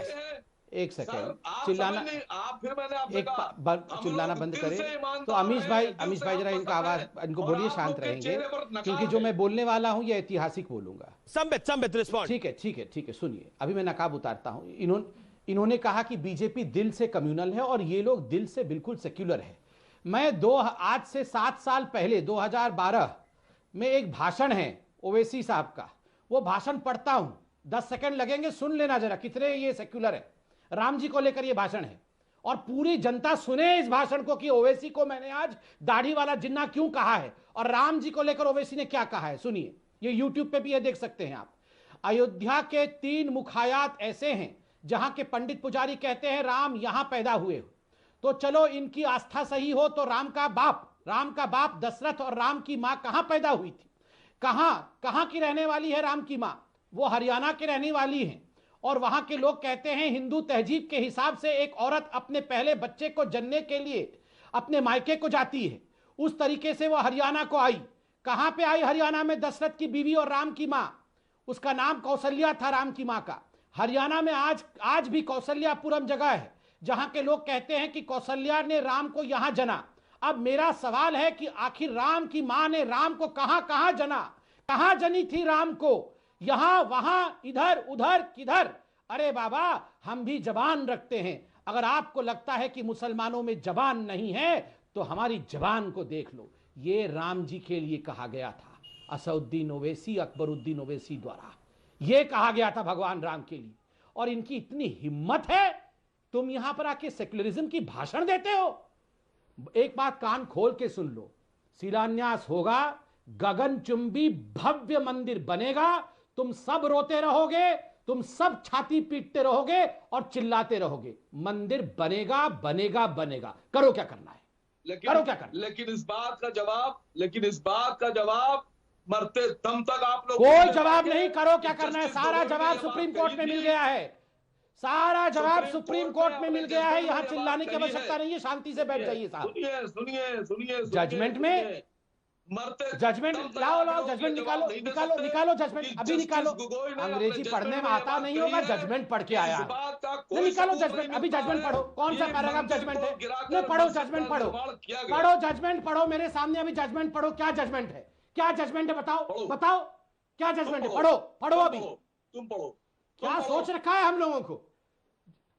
एक सेकेंड, आप चिल्लाना, समझ नहीं, आप फिर मैंने आपसे एक कहा, चिल्लाना हम बंद दिल से करें। ईमानदार तो अमीश हैं, भाई, दिल अमीश से भाई जरा हम इनका पसंद आवाज, है। इनको और बोलिए, आप शांत लोग के रहेंगे, चेहरे पर नकार क्योंकि जो है। मैं बोलने वाला हूँ ये ऐतिहासिक बोलूंगा। संबित रिस्पॉन्ड। ठीक है, सुनिए, अभी मैं नकाब उतारता हूं। इन्होंने कहा कि बीजेपी दिल से कम्युनल है और ये लोग दिल से बिल्कुल सेक्युलर है। मैं आज से 7 साल पहले 2012 में एक भाषण है ओवैसी साहब का, वो भाषण पढ़ता हूं, 10 सेकंड लगेंगे, सुन लेना जरा कितने ये सेक्युलर है। राम जी को लेकर ये भाषण है और पूरी जनता सुने इस भाषण को कि ओवैसी को मैंने आज दाढ़ी वाला जिन्ना क्यों कहा है और राम जी को लेकर ओवैसी ने क्या कहा है। सुनिए, ये यूट्यूब पे भी ये देख सकते हैं आप। अयोध्या के 3 मुखायात ऐसे हैं जहां के पंडित पुजारी कहते हैं राम यहां पैदा हुए हो, तो चलो इनकी आस्था सही हो तो राम का बाप दशरथ और राम की मां कहां पैदा हुई थी, कहां की रहने वाली है राम की मां? वो हरियाणा की रहने वाली हैं और वहां के लोग कहते हैं हिंदू तहजीब के हिसाब से एक औरत अपने पहले बच्चे को जन्ने के लिए अपने मायके को जाती है, उस तरीके से वो हरियाणा को आई। कहां पे आई हरियाणा में? दशरथ की बीवी और राम की मां, उसका नाम कौशल्या था राम की मां का। हरियाणा में आज भी कौशल्यापुरम जगह है जहां के लोग कहते हैं कि कौशल्या ने राम को यहां जना। अब मेरा सवाल है कि आखिर राम की मां ने राम को कहां जना? कहां जनी थी राम को? यहां वहां इधर उधर किधर? अरे बाबा, हम भी जबान रखते हैं। अगर आपको लगता है कि मुसलमानों में जबान नहीं है तो हमारी जबान को देख लो। ये राम जी के लिए कहा गया था, असउद्दीन ओवैसी, अकबरुद्दीन ओवैसी द्वारा यह कहा गया था भगवान राम के लिए। और इनकी इतनी हिम्मत है, तुम यहां पर आके सेक्युलरिज्म की भाषण देते हो। एक बात कान खोल के सुन लो, शिलान्यास होगा, गगनचुंबी भव्य मंदिर बनेगा, तुम सब रोते रहोगे, तुम सब छाती पीटते रहोगे और चिल्लाते रहोगे। मंदिर बनेगा बनेगा बनेगा। करो क्या करना है, करो क्या करना। लेकिन इस बात का जवाब मरते दम तक आप लोग कोई जवाब नहीं। करो क्या करना है, सारा जवाब सुप्रीम कोर्ट में मिल गया है। सारा जवाब सुप्रीम कोर्ट में मिल गया है। यहां चिल्लाने की आवश्यकता नहीं है, शांति से बैठ जाइए साहब। सुनिए जजमेंट में जजमेंट लाओ, जजमेंट निकालो जजमेंट, अभी निकालो। अंग्रेजी पढ़ने में आता नहीं होगा, जजमेंट पढ़ के आया नहीं। निकालो जजमेंट, अभी जजमेंट पढ़ो। कौन सा पैराग्राफ जजमेंट है? नहीं, पढ़ो जजमेंट, पढ़ो जजमेंट, पढ़ो मेरे सामने अभी जजमेंट पढ़ो। क्या जजमेंट है, क्या जजमेंट है? बताओ क्या जजमेंट है? पढ़ो अभी। तुम पढ़ो। क्या सोच रखा है हम लोगों को?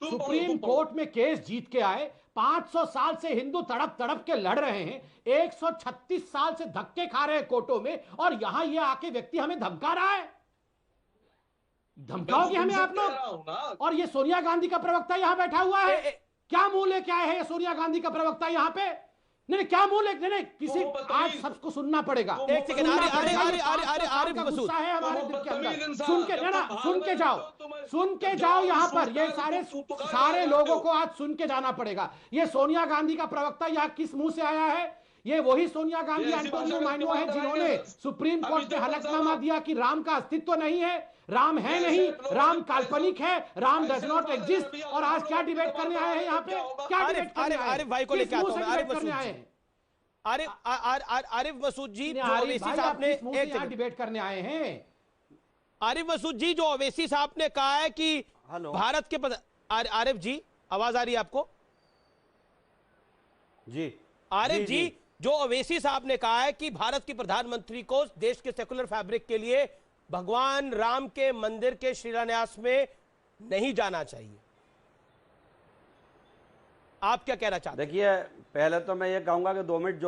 सुप्रीम कोर्ट में केस जीत के आए, 500 साल से हिंदू तड़प के लड़ रहे हैं, 136 साल से धक्के खा रहे हैं कोर्टों में, और यहां ये आके व्यक्ति हमें धमका रहा है। धमकाओगे हमें आप लोग? और ये सोनिया गांधी का प्रवक्ता यहां बैठा हुआ है। क्या मुंह लेके आए हैं ये सोनिया गांधी का प्रवक्ता यहां पे? नहीं, क्या मुंह लेके? नहीं, किसी आज सबको सुनना पड़ेगा। एक सेकंड, आरिफ मसूद, गुस्सा है हमारे दिल के अंदर। सुन के जाओ यहां पर। ये सारे लोगों को आज सुन के जाना पड़ेगा। ये सोनिया गांधी का प्रवक्ता यहाँ किस मुंह से आया है? ये वही सोनिया गांधी एंटोनियो माइनो है जिन्होंने सुप्रीम कोर्ट में हलफनामा दिया कि राम का अस्तित्व नहीं है, राम है नहीं, राम काल्पनिक है, राम डज नॉट एग्जिस्ट। और आज क्या डिबेट करने आए हैं यहाँ पे? क्या डिबेट करने आए हैं? आरिफ भाई को लेकर आता हूं। आरिफ मसूद जी, जो ओवैसी साहब ने एक डिबेट करने आए हैं। आरिफ मसूद जी, जो ओवैसी साहब ने कहा है कि भारत के आरिफ जी, आवाज आ रही है आपको? जी आरिफ जी, जो ओवैसी साहब ने कहा है कि भारत की प्रधानमंत्री को देश के सेकुलर फैब्रिक के लिए भगवान राम के मंदिर के शिलान्यास में नहीं जाना चाहिए। आप क्या कहना चाहते हैं? देखिए, पहले तो मैं ये कहूंगा कि 2 मिनट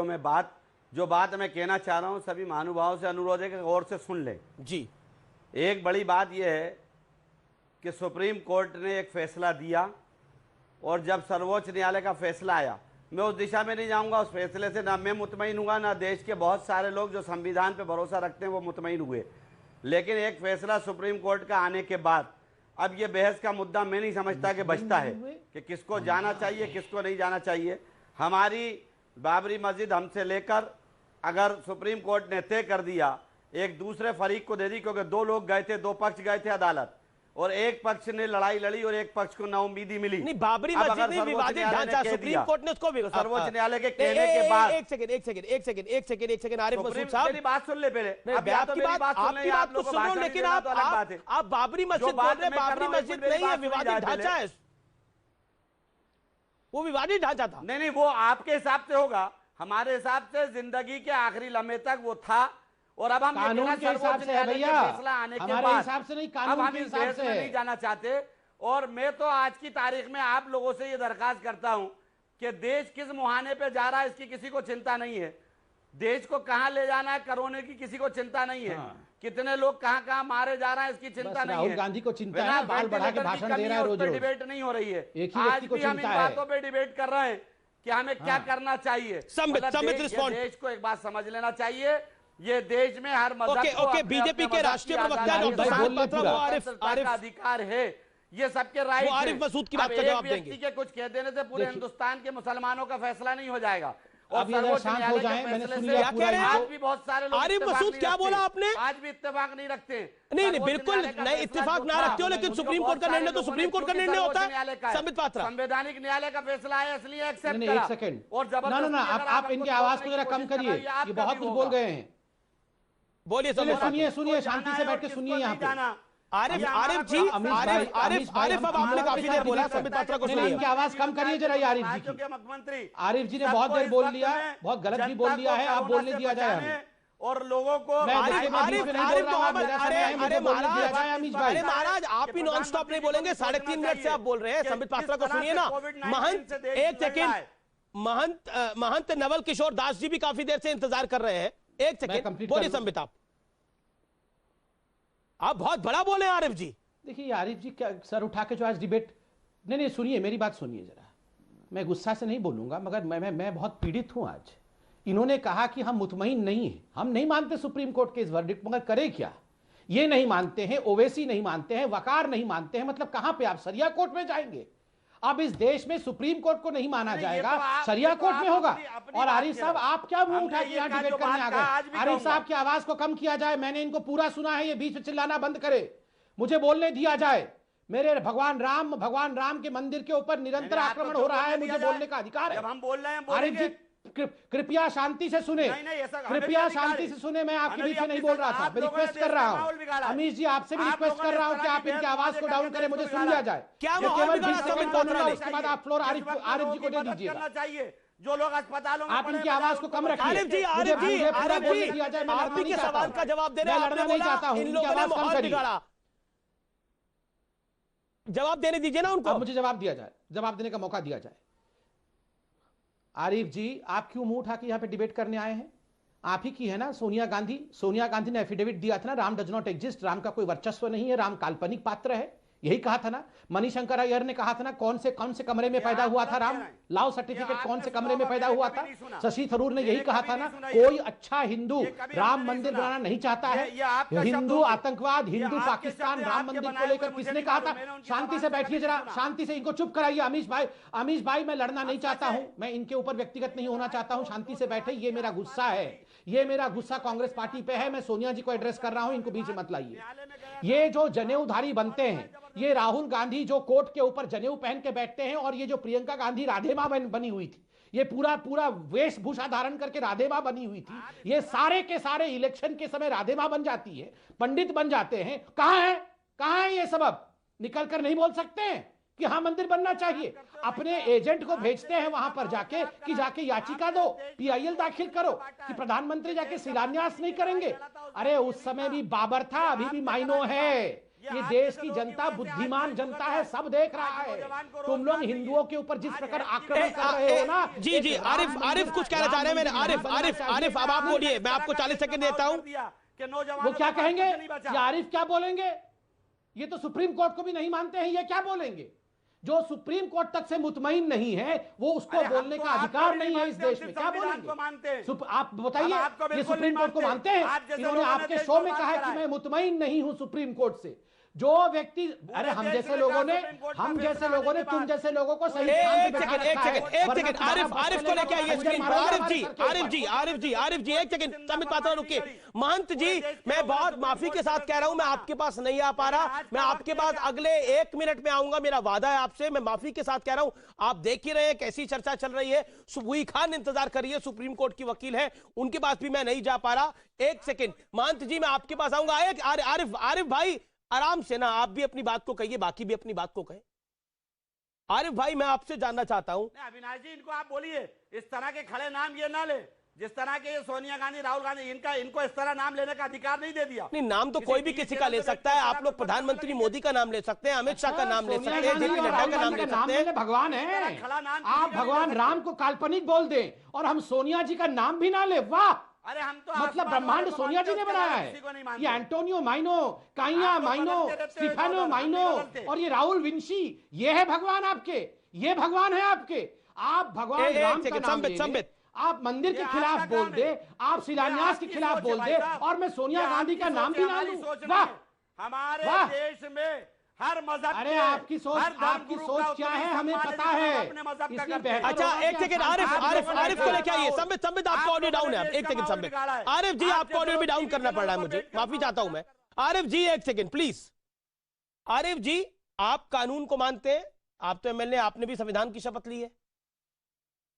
जो बात मैं कहना चाह रहा हूं, सभी महानुभावों से अनुरोध है कि गौर से सुन लें। जी, एक बड़ी बात यह है कि सुप्रीम कोर्ट ने एक फैसला दिया और जब सर्वोच्च न्यायालय का फैसला आया, मैं उस दिशा में नहीं जाऊंगा। उस फैसले से ना मैं मुतमईन हुआ, ना देश के बहुत सारे लोग जो संविधान पे भरोसा रखते हैं वो मुतमईन हुए। लेकिन एक फैसला सुप्रीम कोर्ट का आने के बाद अब ये बहस का मुद्दा मैं नहीं समझता कि बचता है कि किसको जाना चाहिए, किसको नहीं जाना चाहिए। हमारी बाबरी मस्जिद हमसे लेकर अगर सुप्रीम कोर्ट ने तय कर दिया, एक दूसरे फरीक को दे दी, क्योंकि 2 लोग गए थे, 2 पक्ष गए थे अदालत, और एक पक्ष ने लड़ाई लड़ी और एक पक्ष को नाउम्मीदी मिली। नहीं, बाबरी मस्जिद में विवादित ढांचा, सुप्रीम कोर्ट ने उसको सर्वोच्च न्यायालय के कहने के बाद एक सेकंड आरिफ मसूद साहब, मेरी बात सुन ले पहले। आपकी बात तो सुनो, लेकिन आप बाबरी मस्जिद बोल रहे हैं। बाबरी मस्जिद नहीं है, विवादित ढांचा है, वो विवादित ढांचा था। नहीं, वो आपके हिसाब से होगा, हमारे हिसाब से जिंदगी के आखिरी लम्हे तक वो था। और अब हम कानून के हिसाब से है भैया, फैसला आने के हमारे बाद हिसाब से नहीं, कानून के हिसाब से नहीं जाना चाहते। और मैं तो आज की तारीख में आप लोगों से ये दरखास्त करता हूं कि देश किस मुहाने पे जा रहा है इसकी किसी को चिंता नहीं है। देश को कहां ले जाना है कोरोना की किसी को चिंता नहीं है। कितने लोग कहां मारे जा रहे हैं इसकी चिंता नहीं है। राहुल गांधी को चिंता है, बाल बढ़ा के भाषण दे रहा है रोज रोज। डिबेट नहीं हो रही है, एक ही आज व्यक्ति को भी हम इन चिंता है। बातों पे डिबेट कर रहे हैं कि हमें क्या करना चाहिए। देश को एक बात समझ लेना चाहिए, ये देश में हर मजहब को बीजेपी के राष्ट्रीय प्रवक्ता का अधिकार है, ये सबके राइट है। आरिफ मसूद की बात का जवाब देंगे। व्यक्ति के कुछ कह देने से पूरे हिंदुस्तान के मुसलमानों का फैसला नहीं हो जाएगा। और शांत हो जाएं, मैंने सुन लिया पूरा। आज भी बहुत सारे लोग आरिफ मसूद क्या बोला आपने? आज भी इत्तेफाक नहीं रखते। नहीं, बिल्कुल नहीं, इत्तेफाक ना रखते हो, लेकिन सुप्रीम कोर्ट का निर्णय तो सुप्रीम कोर्ट का निर्णय होता है। संबित पात्रा, संवैधानिक न्यायालय का फैसला है, इसलिए एक्सेप्ट करा। एक सेकंड, और ना आप इनकी आवाज को जरा कम करिए, ये बहुत कुछ बोल गए हैं। बोलिए, सुनिए, शांति से बैठ के सुनिए। यहाँ पे आरिफ जी, आरिफ अब आपने काफी देर बोला, संबित पात्रा को सुनिए। इनकी आवाज कम करिए जरा। आरिफ जी की, मुख्यमंत्री आरिफ जी ने बहुत देर बोल लिया, बहुत गलत भी बोल लिया है, आप बोलने दिया जाए हमें। और लोगों को अरे महाराज, आप ही नॉन स्टॉप नहीं बोलेंगे, 3.5 मिनट से आप बोल रहे हैं। संबित पात्रा को सुनिए ना। महंत, एक सेकेंड, महंत नवल किशोर दास जी भी काफी देर से इंतजार कर रहे हैं। एक सेकेंड, बोलिए संबित। आप बहुत बड़ा बोले आरिफ जी। देखिए आरिफ जी, क्या सर उठा के जो आज डिबेट, नहीं सुनिए, मेरी बात सुनिए जरा। मैं गुस्सा से नहीं बोलूंगा, मगर मैं बहुत पीड़ित हूं आज। इन्होंने कहा कि हम मुतमईन नहीं हैं, हम नहीं मानते सुप्रीम कोर्ट के इस वर्डिक्ट, मगर करे क्या? ये नहीं मानते हैं, ओवैसी नहीं मानते हैं, वकार नहीं मानते हैं, मतलब कहां पे आप सरिया कोर्ट में जाएंगे? अब इस देश में सुप्रीम कोर्ट को नहीं माना जाएगा, सरिया कोर्ट में होगा। और आरिफ साहब, आप क्या मुंह उठा के यहाँ डिबेट करने आ गए? आरिफ साहब की आवाज को कम किया जाए, मैंने इनको पूरा सुना है, ये बीच में चिल्लाना बंद करे, मुझे बोलने दिया जाए। मेरे भगवान राम के मंदिर के ऊपर निरंतर आक्रमण हो रहा है, मुझे बोलने का अधिकार है। हम बोल रहे हैं, आरिफ जी कृपया शांति से सुने, कृपया शांति से सुने। मैं आपके बीच में नहीं बोल रहा था, मैं रिक्वेस्ट कर रहा हूँ। अमीश जी, आपसे भी रिक्वेस्ट कर रहा हूँ कि आप इनकी आवाज को डाउन करें, मुझे सुन लिया जाए। केवल 20 सेकंड बोलूंगा, उसके बाद आप फ्लोर आरिफ जी को दे दीजिएगा। जो लोग अस्पतालों में आप इनकी आवाज को कम रखिए। आरिफ जी, आप ही के सवाल का जवाब दे रहे हैं। लड़ना नहीं चाहता हूँ, इनकी आवाज कम करिए। जवाब देने दीजिए ना उनको। मुझे जवाब दिया जाए, जवाब देने का मौका दिया जाए। आरिफ जी, आप क्यों मुंह उठा के यहाँ पे डिबेट करने आए हैं? आप ही की है ना सोनिया गांधी ने एफिडेविट दिया था ना, Ram does not exist, Ram का कोई वर्चस्व नहीं है, राम काल्पनिक पात्र है, यही कहा था ना। मणिशंकर अय्यर ने कहा था ना, कौन से कमरे में पैदा हुआ था राम, लाओ सर्टिफिकेट, कौन से कमरे में पैदा हुआ था। शशि थरूर ने यही कहा था ना, कोई अच्छा हिंदू राम मंदिर बनाना नहीं चाहता है। हिंदू आतंकवाद, हिंदू पाकिस्तान, राम मंदिर को लेकर किसने कहा था? शांति से बैठिए जरा, शांति से, इनको चुप कराइए। अमीश भाई, मैं लड़ना नहीं चाहता हूं, मैं इनके ऊपर व्यक्तिगत नहीं होना चाहता हूं, शांति से बैठे। ये मेरा गुस्सा है, ये मेरा गुस्सा कांग्रेस पार्टी पे है। मैं सोनिया जी को एड्रेस कर रहा हूं, इनको बीच में मत लाइए। ये जो जनेऊधारी बनते हैं, ये राहुल गांधी जो कोर्ट के ऊपर जनेऊ पहन के बैठते हैं, और ये जो प्रियंका गांधी राधे मां बनी हुई थी, ये पूरा वेशभूषा धारण करके राधे मां बनी हुई थी, ये सारे के सारे इलेक्शन के समय राधे मां बन जाती है, पंडित बन जाते हैं। कहां है ये सबब? निकल कर नहीं बोल सकते हैं कि हाँ मंदिर बनना चाहिए? अपने एजेंट को भेजते हैं वहां पर जाके याचिका दो, PIL दाखिल करो कि प्रधानमंत्री जाके शिलान्यास नहीं करेंगे। अरे उस समय भी बाबर था, अभी भी मायनो है। ये देश की जनता बुद्धिमान जनता है, सब देख रहा है। तुम लोग हिंदुओं के ऊपर जिस प्रकार आक्रमण कर रहे हो ना। जी जी, आरिफ कुछ कहना चाह रहे हैं। मैंने आरिफ अब आप बोलिए, मैं आपको 40 सेकंड देता हूं। वो क्या कहेंगे? ये आरिफ क्या बोलेंगे? ये तो सुप्रीम कोर्ट को भी नहीं मानते हैं, ये क्या बोलेंगे? जो सुप्रीम कोर्ट तक से मुतमईन नहीं है वो उसको बोलने का अधिकार नहीं है इस देश में। क्या बोलेंगे? आप बताइए, ये सुप्रीम कोर्ट को मानते हैं? इन्होंने आपके शो में कहा है कि मैं मुतमईन नहीं हूं सुप्रीम कोर्ट से। जो व्यक्ति, अरे हम जैसे लोगों ने तुम जैसे लोगों को सही एक सेकंड आरिफ को लेके आइए स्क्रीन पर। आरिफ जी एक सेकंड, संबित पात्रा रुकिए। महंत जी, मैं बहुत माफी के साथ कह रहा हूं, मैं आपके पास नहीं आ पा रहा। मैं आपके पास अगले 1 मिनट में आऊंगा, मेरा वादा है आपसे। मैं माफी के साथ कह रहा हूं, आप देख ही रहे हैं कैसी चर्चा चल रही है। सुबुई खान इंतजार कर रही है, सुप्रीम कोर्ट की वकील है, उनके पास भी मैं नहीं जा पा रहा। एक सेकंड महंत जी, मैं आपके पास आऊंगा। आरिफ भाई आराम से ना, आप भी अपनी बात को कहिए, बाकी भी अपनी बात को कहें। आरिफ भाई, मैं आपसे जानना चाहता हूं। अविनाश जी, इनको आप बोलिए, इस तरह के खड़े नाम ये ना ले, जिस तरह के ये सोनिया गांधी, राहुल गांधी, इनको इस तरह नाम लेने का अधिकार नहीं दे दिया। नहीं, नाम तो कोई भी किसी का ले सकता है। आप लोग प्रधानमंत्री मोदी का नाम ले सकते हैं, अमित शाह का नाम ले सकते हैं, जेपी नड्डा का नाम ले सकते हैं। भगवान है, आप भगवान राम को काल्पनिक बोल दें और हम सोनिया जी का नाम भी ना ले। वाह, अरे हम तो मतलब ब्रह्मांड सोनिया जी ने बनाया है। ये एंटोनियो माइनो, काइया माइनो, स्टीफानो माइनो और ये राहुल विंशी, ये है भगवान आपके, ये भगवान है आपके। आप भगवान राम का नाम ले, आप मंदिर के खिलाफ बोल दे, आप शिलान्यास के खिलाफ बोल दे और मैं सोनिया गांधी का नाम भी ना लूं। वाह, हमारे देश में हर मजहब, अरे आपकी सोच क्या है हमें पता है। अच्छा एक सेकंड, आरिफ को लेके आइए। संबित आपका ऑडियो डाउन है। एक सेकंड संबित, आरिफ जी आपका ऑडियो भी डाउन करना पड़ रहा है मुझे, माफी चाहता हूं मैं। आरिफ जी एक सेकंड प्लीज। आरिफ जी, आप कानून को मानते हैं? आप तो एमएलए, आपने भी संविधान की शपथ ली है।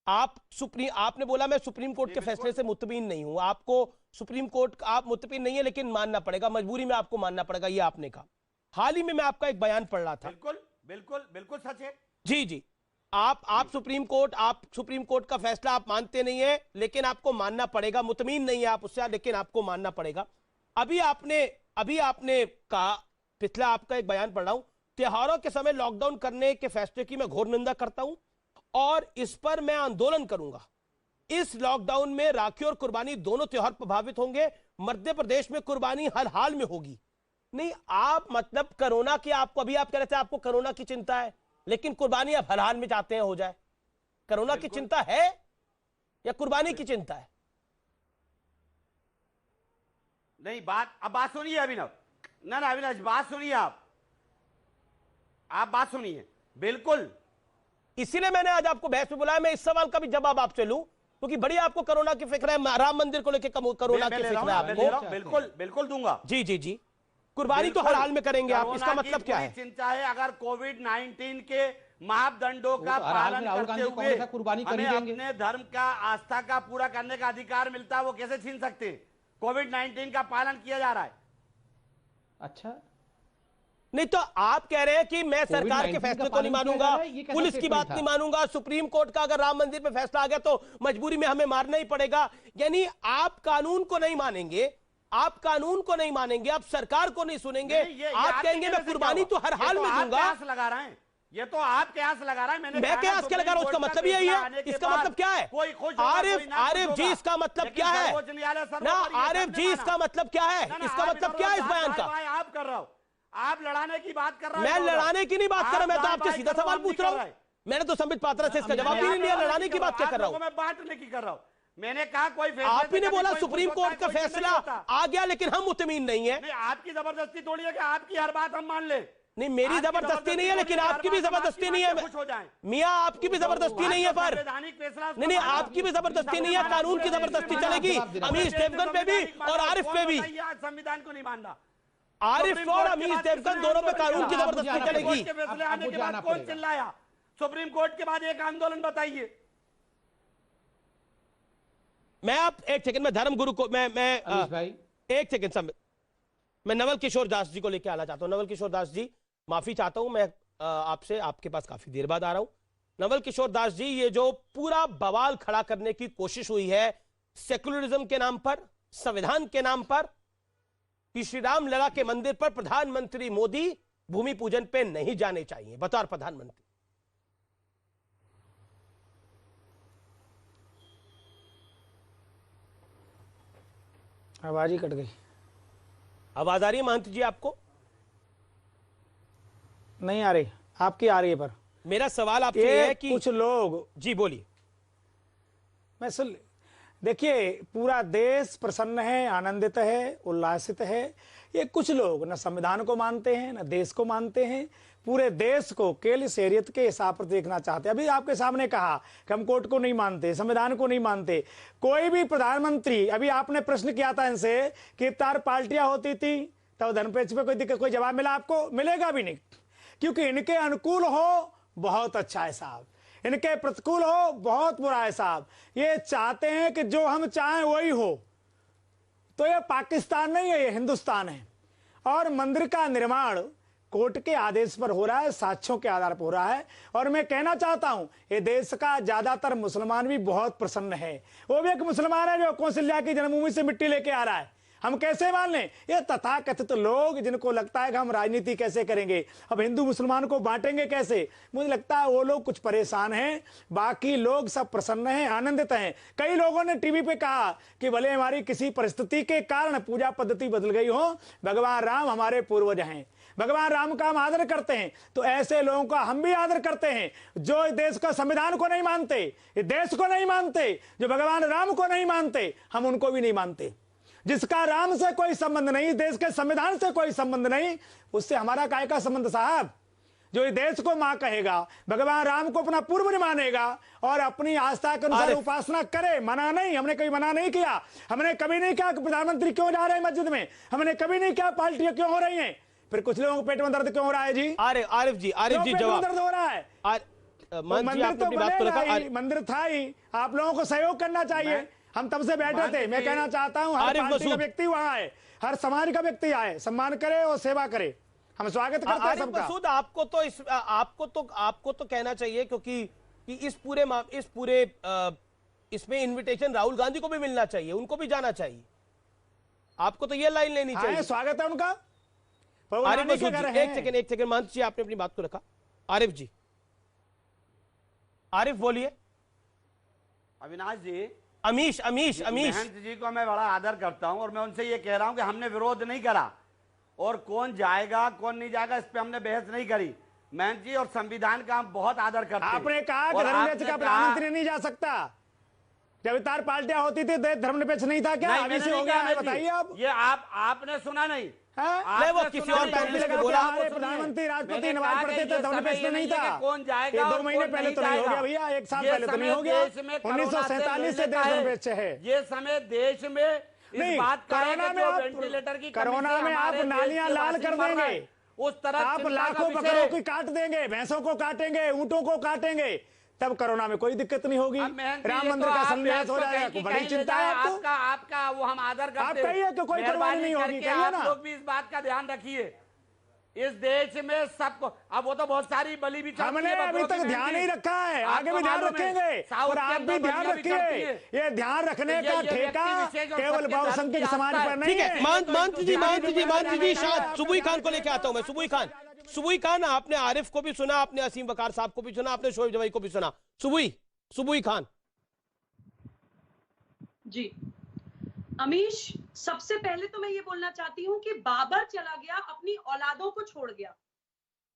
आपने बोला मैं सुप्रीम कोर्ट के फैसले से मुतमिन नहीं हूं। आपको सुप्रीम कोर्ट, आप मुतमिन नहीं है लेकिन मानना पड़ेगा, मजबूरी में आपको मानना पड़ेगा, ये आपने कहा। हाल ही में मैं आपका एक बयान पढ़ रहा था। बिल्कुल सच है। जी, आप सुप्रीम कोर्ट का फैसला आप मानते नहीं है लेकिन आपको मानना पड़ेगा, मुतमीन नहीं है आप उससे, लेकिन आपको मानना पड़ेगा। अभी आपने कहा, पिछला आपका एक बयान पढ़ रहा हूं, त्योहारों के समय लॉकडाउन करने के फैसले की मैं घोर निंदा करता हूं और इस पर मैं आंदोलन करूंगा। इस लॉकडाउन में राखी और कुर्बानी दोनों त्योहार प्रभावित होंगे। मध्य प्रदेश में कुर्बानी हर हाल में होगी। नहीं, आप मतलब कोरोना की, आपको अभी आप कह रहे थे आपको कोरोना की चिंता है, लेकिन कुर्बानी आप हर हाल में चाहते हैं हो जाए। कोरोना की चिंता है या कुर्बानी की चिंता है? नहीं, बात सुनिए अभिनव। ना अविनाश, बात सुनिए, आप बात सुनिए। बिल्कुल, इसीलिए मैंने आज आपको बहस में बुलाया। मैं इस सवाल का भी जवाब आपसे लूं क्योंकि बड़ी आपको कोरोना की फिक्र है, राम मंदिर को लेकर कोरोना की फिक्र है आपको। बिल्कुल दूंगा। जी, कुर्बानी तो हर हाल में करेंगे आप, इसका मतलब क्या है? चिंता है अगर कोविड-19 के मापदंडों का पालन करते हुए हमें अपने धर्म का, आस्था का पूरा करने का अधिकार मिलता है, वो कैसे छीन सकते हैं? कोविड-19 का पालन किया जा रहा है। अच्छा, नहीं तो आप कह रहे हैं कि मैं सरकार के फैसले को नहीं मानूंगा, पुलिस की बात नहीं मानूंगा, सुप्रीम कोर्ट का अगर राम मंदिर पे फैसला आ गया तो मजबूरी में हमें मारना ही पड़ेगा। यानी आप कानून को नहीं मानेंगे, आप सरकार को नहीं सुनेंगे, आप कहेंगे मैं कुर्बानी तो हर हाल में दूंगा। लगा रहे हैं, ये तो आप कयास लगा रहा है। मैं कयास क्या लगा रहा हूं? उसका मतलब यही है। इसका मतलब क्या है? आरिफ जी, इसका मतलब क्या है ना? आरिफ जी, इसका मतलब क्या है? इसका मतलब क्या है इस बयान का? आप कर रहा हो, आप लड़ाने की बात कर रहे हो। मैं लड़ाने की नहीं बात कर रहा, मैं तो आपसे सीधा सवाल पूछ रहा हूं। मैंने तो संबित पात्रा से इसका जवाब भी नहीं लिया। लड़ाने की बात क्या कर रहा हूं? मैं बांटने की कर रहा हूं। मैंने कहा कोई फैसला, आप ही ने बोला सुप्रीम कोर्ट का फैसला आ गया लेकिन हम मुतमीन नहीं है। नहीं, आपकी जबरदस्ती थोड़ी है कि आपकी हर बात हम मान ले। नहीं, मेरी जबरदस्ती नहीं है लेकिन आपकी भी जबरदस्ती नहीं है मियां, आपकी भी जबरदस्ती नहीं है। पर नहीं, आपकी भी जबरदस्ती नहीं है, कानून की जबरदस्ती चलेगी अमीश देवगन पे भी और आरिफ पे भी। संविधान को नहीं मानना। आरिफ और अमीश देवगन दोनों पे कानून की जबरदस्ती चलेगी। फैसले आने के बाद कौन चिल्लाया? सुप्रीम कोर्ट के बाद एक आंदोलन बताइए। मैं आप एक सेकंड में धर्मगुरु को मैं एक सेकंड समय मैं नवल किशोर दास जी को लेकर आना चाहता हूं। नवल किशोर दास जी, माफी चाहता हूं, मैं आपसे आपके पास काफी देर बाद आ रहा हूं। नवल किशोर दास जी, ये जो पूरा बवाल खड़ा करने की कोशिश हुई है सेक्युलरिज्म के नाम पर, संविधान के नाम पर, कि श्री राम लला के मंदिर पर प्रधानमंत्री मोदी भूमि पूजन पे नहीं जाने चाहिए बतौर प्रधानमंत्री? आवाज ही कट गई। आवाज आ रही है महंत जी आपको? नहीं आ रही, आपकी आ रही है। पर मेरा सवाल आपसे है कि कुछ लोग, जी बोलिए। मैं सुन, देखिए पूरा देश प्रसन्न है, आनंदित है, उल्लासित है। ये कुछ लोग न संविधान को मानते हैं न देश को मानते हैं, पूरे देश को केवल शरीयत के हिसाब पर देखना चाहते हैं। अभी आपके सामने कहा कि हम कोर्ट को नहीं मानते, संविधान को नहीं मानते। कोई भी प्रधानमंत्री, अभी आपने प्रश्न किया था इनसे कि इफ्तार पार्टियां होती थी तब धर्मपेच पे कोई दिक्कत, कोई जवाब मिला आपको? मिलेगा भी नहीं, क्योंकि इनके अनुकूल हो बहुत अच्छा है साहब, इनके प्रतिकूल हो बहुत बुरा है साहब। ये चाहते हैं कि जो हम चाहें वही हो। तो ये पाकिस्तान नहीं है, ये हिंदुस्तान है। और मंदिर का निर्माण कोर्ट के आदेश पर हो रहा है, साक्ष्यों के आधार पर हो रहा है। और मैं कहना चाहता हूं, ये देश का ज्यादातर मुसलमान भी बहुत प्रसन्न है। वो भी एक मुसलमान है जो कौशल्या की जन्मभूमि से मिट्टी लेके आ रहा है। हम कैसे मान लें? ये तथाकथित लोग जिनको लगता है कि हम राजनीति कैसे करेंगे, अब हिंदू मुसलमान को बांटेंगे कैसे, मुझे लगता है वो लोग कुछ परेशान हैं। बाकी लोग सब प्रसन्न हैं, आनंदित हैं। कई लोगों ने टीवी पे कहा कि भले हमारी किसी परिस्थिति के कारण पूजा पद्धति बदल गई हो, भगवान राम हमारे पूर्वज हैं, भगवान राम का हम आदर करते हैं। तो ऐसे लोगों का हम भी आदर करते हैं जो इस देश का संविधान को नहीं मानते, इस देश को नहीं मानते, जो भगवान राम को नहीं मानते, हम उनको भी नहीं मानते। जिसका राम से कोई संबंध नहीं, देश के संविधान से कोई संबंध नहीं, उससे हमारा काय का संबंध साहब? जो इस देश को मां कहेगा, भगवान राम को अपना पूर्वज मानेगा और अपनी आस्था के अनुसार उपासना करे, मना नहीं, हमने कभी मना नहीं किया। हमने कभी नहीं कहा कि प्रधानमंत्री क्यों जा रहे हैं मस्जिद में, हमने कभी नहीं कहा पार्टियां क्यों हो रही हैं। फिर कुछ लोगों को पेट में दर्द क्यों हो रहा है जी? आरिफ जी जवाब। दर्द हो रहा है, मंदिर तो बनेगा, मंदिर था ही, आप लोगों को सहयोग करना चाहिए। हम तब से बैठे थे। मैं कहना चाहता हूं, हर पार्टी का व्यक्ति वहां है, हर समाज का व्यक्ति आए, सम्मान करे और सेवा करे। हम स्वागत करते हैं सबका। मसूद, आपको तो कहना चाहिए, क्योंकि कि इस पूरे इसमें इनविटेशन राहुल गांधी को भी मिलना चाहिए, उनको भी जाना चाहिए। आपको तो ये लाइन लेनी चाहिए। स्वागत है उनका। आरिफ मसूद जी, एक सेकंड महंत जी, आपने अपनी बात को रखा। आरिफ जी, आरिफ बोलिए। अविनाश जी, अमीश महंत जी को मैं बड़ा आदर करता हूं और मैं उनसे ये कह रहा हूं कि हमने विरोध नहीं करा, और कौन जाएगा कौन नहीं जाएगा इस पे हमने बहस नहीं करी। महंत जी और संविधान का हम बहुत आदर करते हैं। आपने कहा कि धर्मनिरपेक्ष का प्रधानमंत्री नहीं जा सकता, जब इफ्तार पार्टियां होती थी धर्मनिरपेक्ष नहीं था क्या? अभी से हो गया है, बताइए आप। ये आपने सुना नहीं? वो किसी और टाइम बोला। प्रधानमंत्री राष्ट्रपति नवाज पढ़ते थे, धर्मनिरपेक्ष में नहीं था। कौन जाएगा? 2 महीने पहले तो नहीं हो गया भैया, 1 साल पहले तो नहीं हो गया। 1947 से देश धर्मनिरपेक्ष है। ये समय देश में नहीं, कोरोना में आप नालियां लाल कर देंगे, उस तरह आप लाखों बकरों को काट देंगे, भैंसों को काटेंगे, ऊंटों को काटेंगे, तब कोरोना में कोई दिक्कत नहीं होगी। राम मंदिर का संन्यास हो जाएगा, बड़ी चिंता है आपको। आपका वो हम आदर करते हैं। आप कहिए कि कोई परवाही नहीं होगी, कहिए ना। आप लोग भी इस बात का ध्यान रखिए। इस देश में सबको, अब वो तो बहुत सारी बली भी हमने अभी तक ध्यान नहीं रखा है, आगे भी ध्यान रखेंगे। और आप भी ध्यान रखिए, ये ध्यान रखने का ठेका केवल बहुसंख्यक समाज पर नहीं है। महंत जी, शायद सुबुई खान को लेके आता हूं मैं। सुबुई खान, आपने आरिफ को भी सुना, आपने असीम वकार साहब को भी सुना, आपने शोएब जवाई को भी सुना। सुबुई खान जी। अमीश, सबसे पहले तो मैं ये बोलना चाहती हूँ कि बाबर चला गया, अपनी औलादों को छोड़ गया।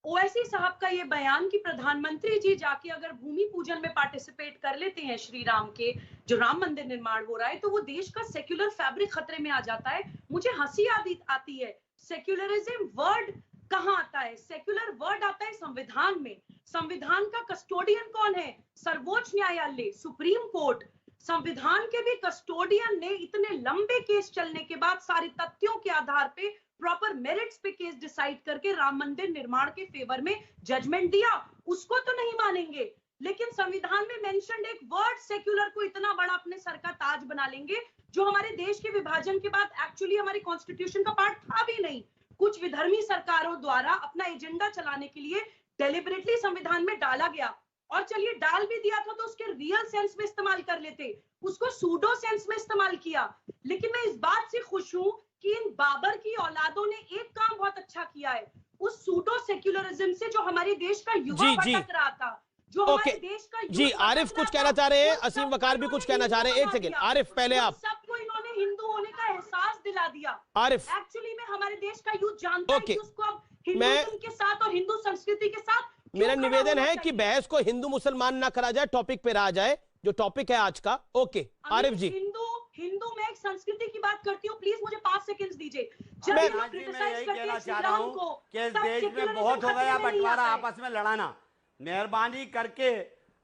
ओवैसी साहब का ये बयान कि प्रधानमंत्री जी जाके अगर भूमि पूजन में पार्टिसिपेट कर लेते हैं श्री राम के, जो राम मंदिर निर्माण हो रहा है, तो वो देश का सेक्युलर फैब्रिक खतरे में आ जाता है। मुझे हंसी आती है। सेक्युलरिज्म वर्ड कहाँ आता है? सेक्युलर वर्ड आता है संविधान में। संविधान का कस्टोडियन कौन है? सर्वोच्च न्यायालय, सुप्रीम कोर्ट। संविधान के भी कस्टोडियन ने इतने लंबे केस चलने के बाद सारे तथ्यों के आधार पे प्रॉपर मेरिट्स पे केस डिसाइड करके राम मंदिर निर्माण के फेवर में जजमेंट दिया। उसको तो नहीं मानेंगे, लेकिन संविधान में मेंशन्ड एक वर्ड सेक्युलर को इतना बड़ा अपने सर का ताज बना लेंगे, जो हमारे देश के विभाजन के बाद एक्चुअली हमारे कॉन्स्टिट्यूशन का पार्ट था भी नहीं। कुछ विधर्मी सरकारों द्वारा अपना एजेंडा चलाने के लिए डेलिबरेटली संविधान में डाला गया। और चलिए डाल भी दिया था तो उसके रियल सेंस में इस्तेमाल कर लेते, उसको सूडो सेंस में इस्तेमाल किया। लेकिन मैं इस बात से खुश हूं कि इन बाबर की औलादों ने एक काम बहुत अच्छा किया है, उस सूडो सेक्युलरिज्म से जो हमारे देश का युवा भटक रहा था, जो हमारे देश का जी आरिफ कुछ कहना चाह रहे हैं, असीम वकार भी कुछ कहना चाह रहे हैं। एक सेकंड आरिफ, पहले आप। सबको इन्होंने हिंदू होने का एहसास दिला दिया। आरिफ एक्चुअली में हमारे देश का यूथ जानता है कि उसको अब हिंदुइज्म के साथ और हिंदू संस्कृति के साथ मेरा निवेदन है कि बहस को हिंदू मुसलमान ना करा जाए, टॉपिक पे रहा जाए, जो टॉपिक है आज का। ओके आरिफ जी। हिंदू मैं एक संस्कृति की बात करती हूँ, प्लीज मुझे 5 सेकंड्स दीजिए। जब मैं यही कहना चाह रहा हूँ कि इस देश में बहुत हो गया बंटवारा, आपस में लड़ाना। मेहरबानी करके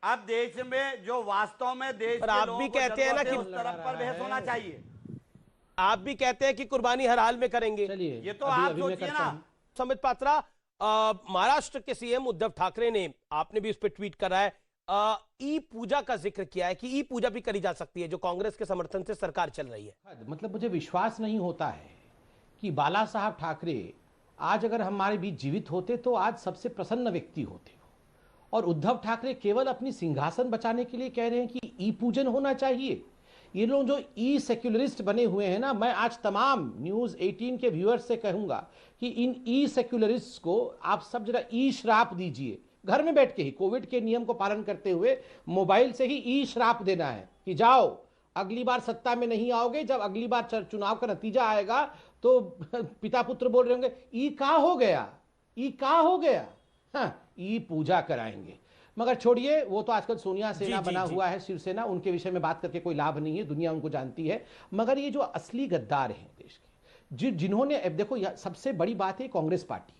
अब देश में जो वास्तव में देश पर आप भी कहते हैं ना कि उस तरफ पर बहस होना चाहिए। आप भी कहते हैं कि कुर्बानी हर हाल में करेंगे, ये तो आप सोचिए ना। संबित पात्रा, महाराष्ट्र के सीएम उद्धव ठाकरे ने, आपने भी उस पर ट्वीट करा है, ई पूजा का जिक्र किया है कि ई पूजा भी करी जा सकती है, जो कांग्रेस के समर्थन से सरकार चल रही है। मतलब मुझे विश्वास नहीं होता है कि बाला साहब ठाकरे आज अगर हमारे बीच जीवित होते तो आज सबसे प्रसन्न व्यक्ति होते, और उद्धव ठाकरे केवल अपनी सिंहासन बचाने के लिए कह रहे हैं कि ई पूजन होना चाहिए। ये लोग जो ई सेक्युलरिस्ट बने हुए हैं ना, मैं आज तमाम न्यूज़ 18 के व्यूअर्स से कहूंगा कि इन ई सेक्युलरिस्ट को आप सब जरा ई श्राप दीजिए, घर में बैठ के ही कोविड के नियम को पालन करते हुए मोबाइल से ही ई श्राप देना है कि जाओ अगली बार सत्ता में नहीं आओगे, जब अगली बार चुनाव का नतीजा आएगा तो पिता पुत्र बोल रहे होंगे ई का हो गया, ई का हो गया, हाँ ई पूजा कराएंगे। मगर छोड़िए, वो तो आजकल सोनिया सेना बना हुआ है, शिवसेना, उनके विषय में बात करके कोई लाभ नहीं है, दुनिया उनको जानती है। मगर ये जो असली गद्दार हैं देश के, जिन्होंने, अब देखो सबसे बड़ी बात है कांग्रेस पार्टी।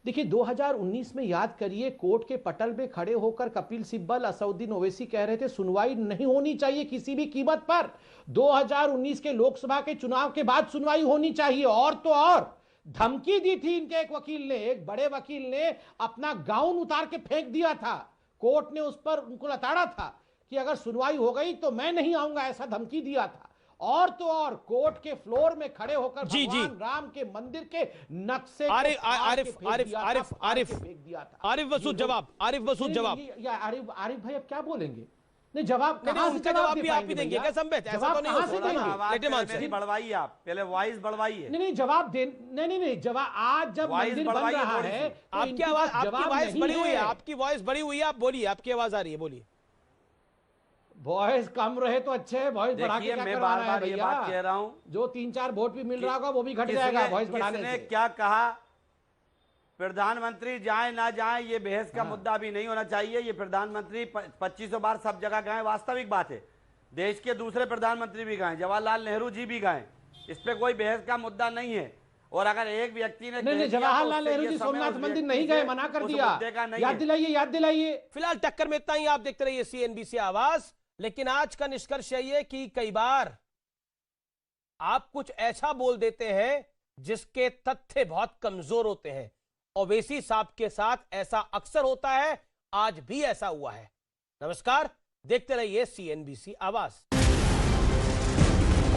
देखिए 2019 में याद करिए, कोर्ट के पटल में खड़े होकर कपिल सिब्बल, असदुद्दीन ओवैसी कह रहे थे सुनवाई नहीं होनी चाहिए किसी भी कीमत पर, 2019 के लोकसभा के चुनाव के बाद सुनवाई होनी चाहिए। और तो और धमकी दी थी इनके एक वकील ने, एक बड़े वकील ने अपना गाउन उतार के फेंक दिया था, कोर्ट ने उस पर उनको लताड़ा था कि अगर सुनवाई हो गई तो मैं नहीं आऊंगा, ऐसा धमकी दिया था। और तो और कोर्ट के फ्लोर में खड़े होकर भगवान राम के मंदिर के नक्शे आरिफ मसूद जवाब, आरिफ मसूद जवाब। आरिफ भाई अब क्या बोलेंगे? नहीं जवाब कहां से जवाब भी आप ही देंगे क्या संबित? ऐसा तो नहीं हो सकता। बढ़वाइए आप, पहले वॉइस बढ़वाइए। नहीं जवाब दे, नहीं जवाब, आज जब मंदिर बन रहा है आपकी आवाज, आपकी वॉइस बड़ी हुई है, आपकी वॉइस बड़ी हुई है, आप बोलिए, आपकी आवाज आ रही है, बोलिए। वॉइस कम रहे तो अच्छे है, वॉइस बढ़ा के क्या करवाना है भैया? ये बात कह रहा हूं, जो 3-4 वोट भी मिल रहा होगा वो भी घट जाएगा वॉइस बढ़ाने से। क्या कहा प्रधानमंत्री जाए ना जाए ये बहस का मुद्दा भी नहीं होना चाहिए। ये प्रधानमंत्री 2500 बार सब जगह गए, वास्तविक बात है। देश के दूसरे प्रधानमंत्री भी गए, जवाहरलाल नेहरू जी भी गए, इस पे कोई बहस का मुद्दा नहीं है। और अगर एक व्यक्ति ने नहीं, जवाहरलाल नेहरू जी सोमनाथ मंदिर नहीं गए, मना कर दिया। याद दिलाइए, याद दिलाइए। फिलहाल टक्कर में इतना ही, आप देखते रहिए CNBC आवाज। लेकिन आज का निष्कर्ष यही है कि कई बार आप कुछ ऐसा बोल देते हैं जिसके तथ्य बहुत कमजोर होते हैं। ओवैसी साहब के साथ ऐसा अक्सर होता है, आज भी ऐसा हुआ है। नमस्कार, देखते रहिए CNBC आवाज।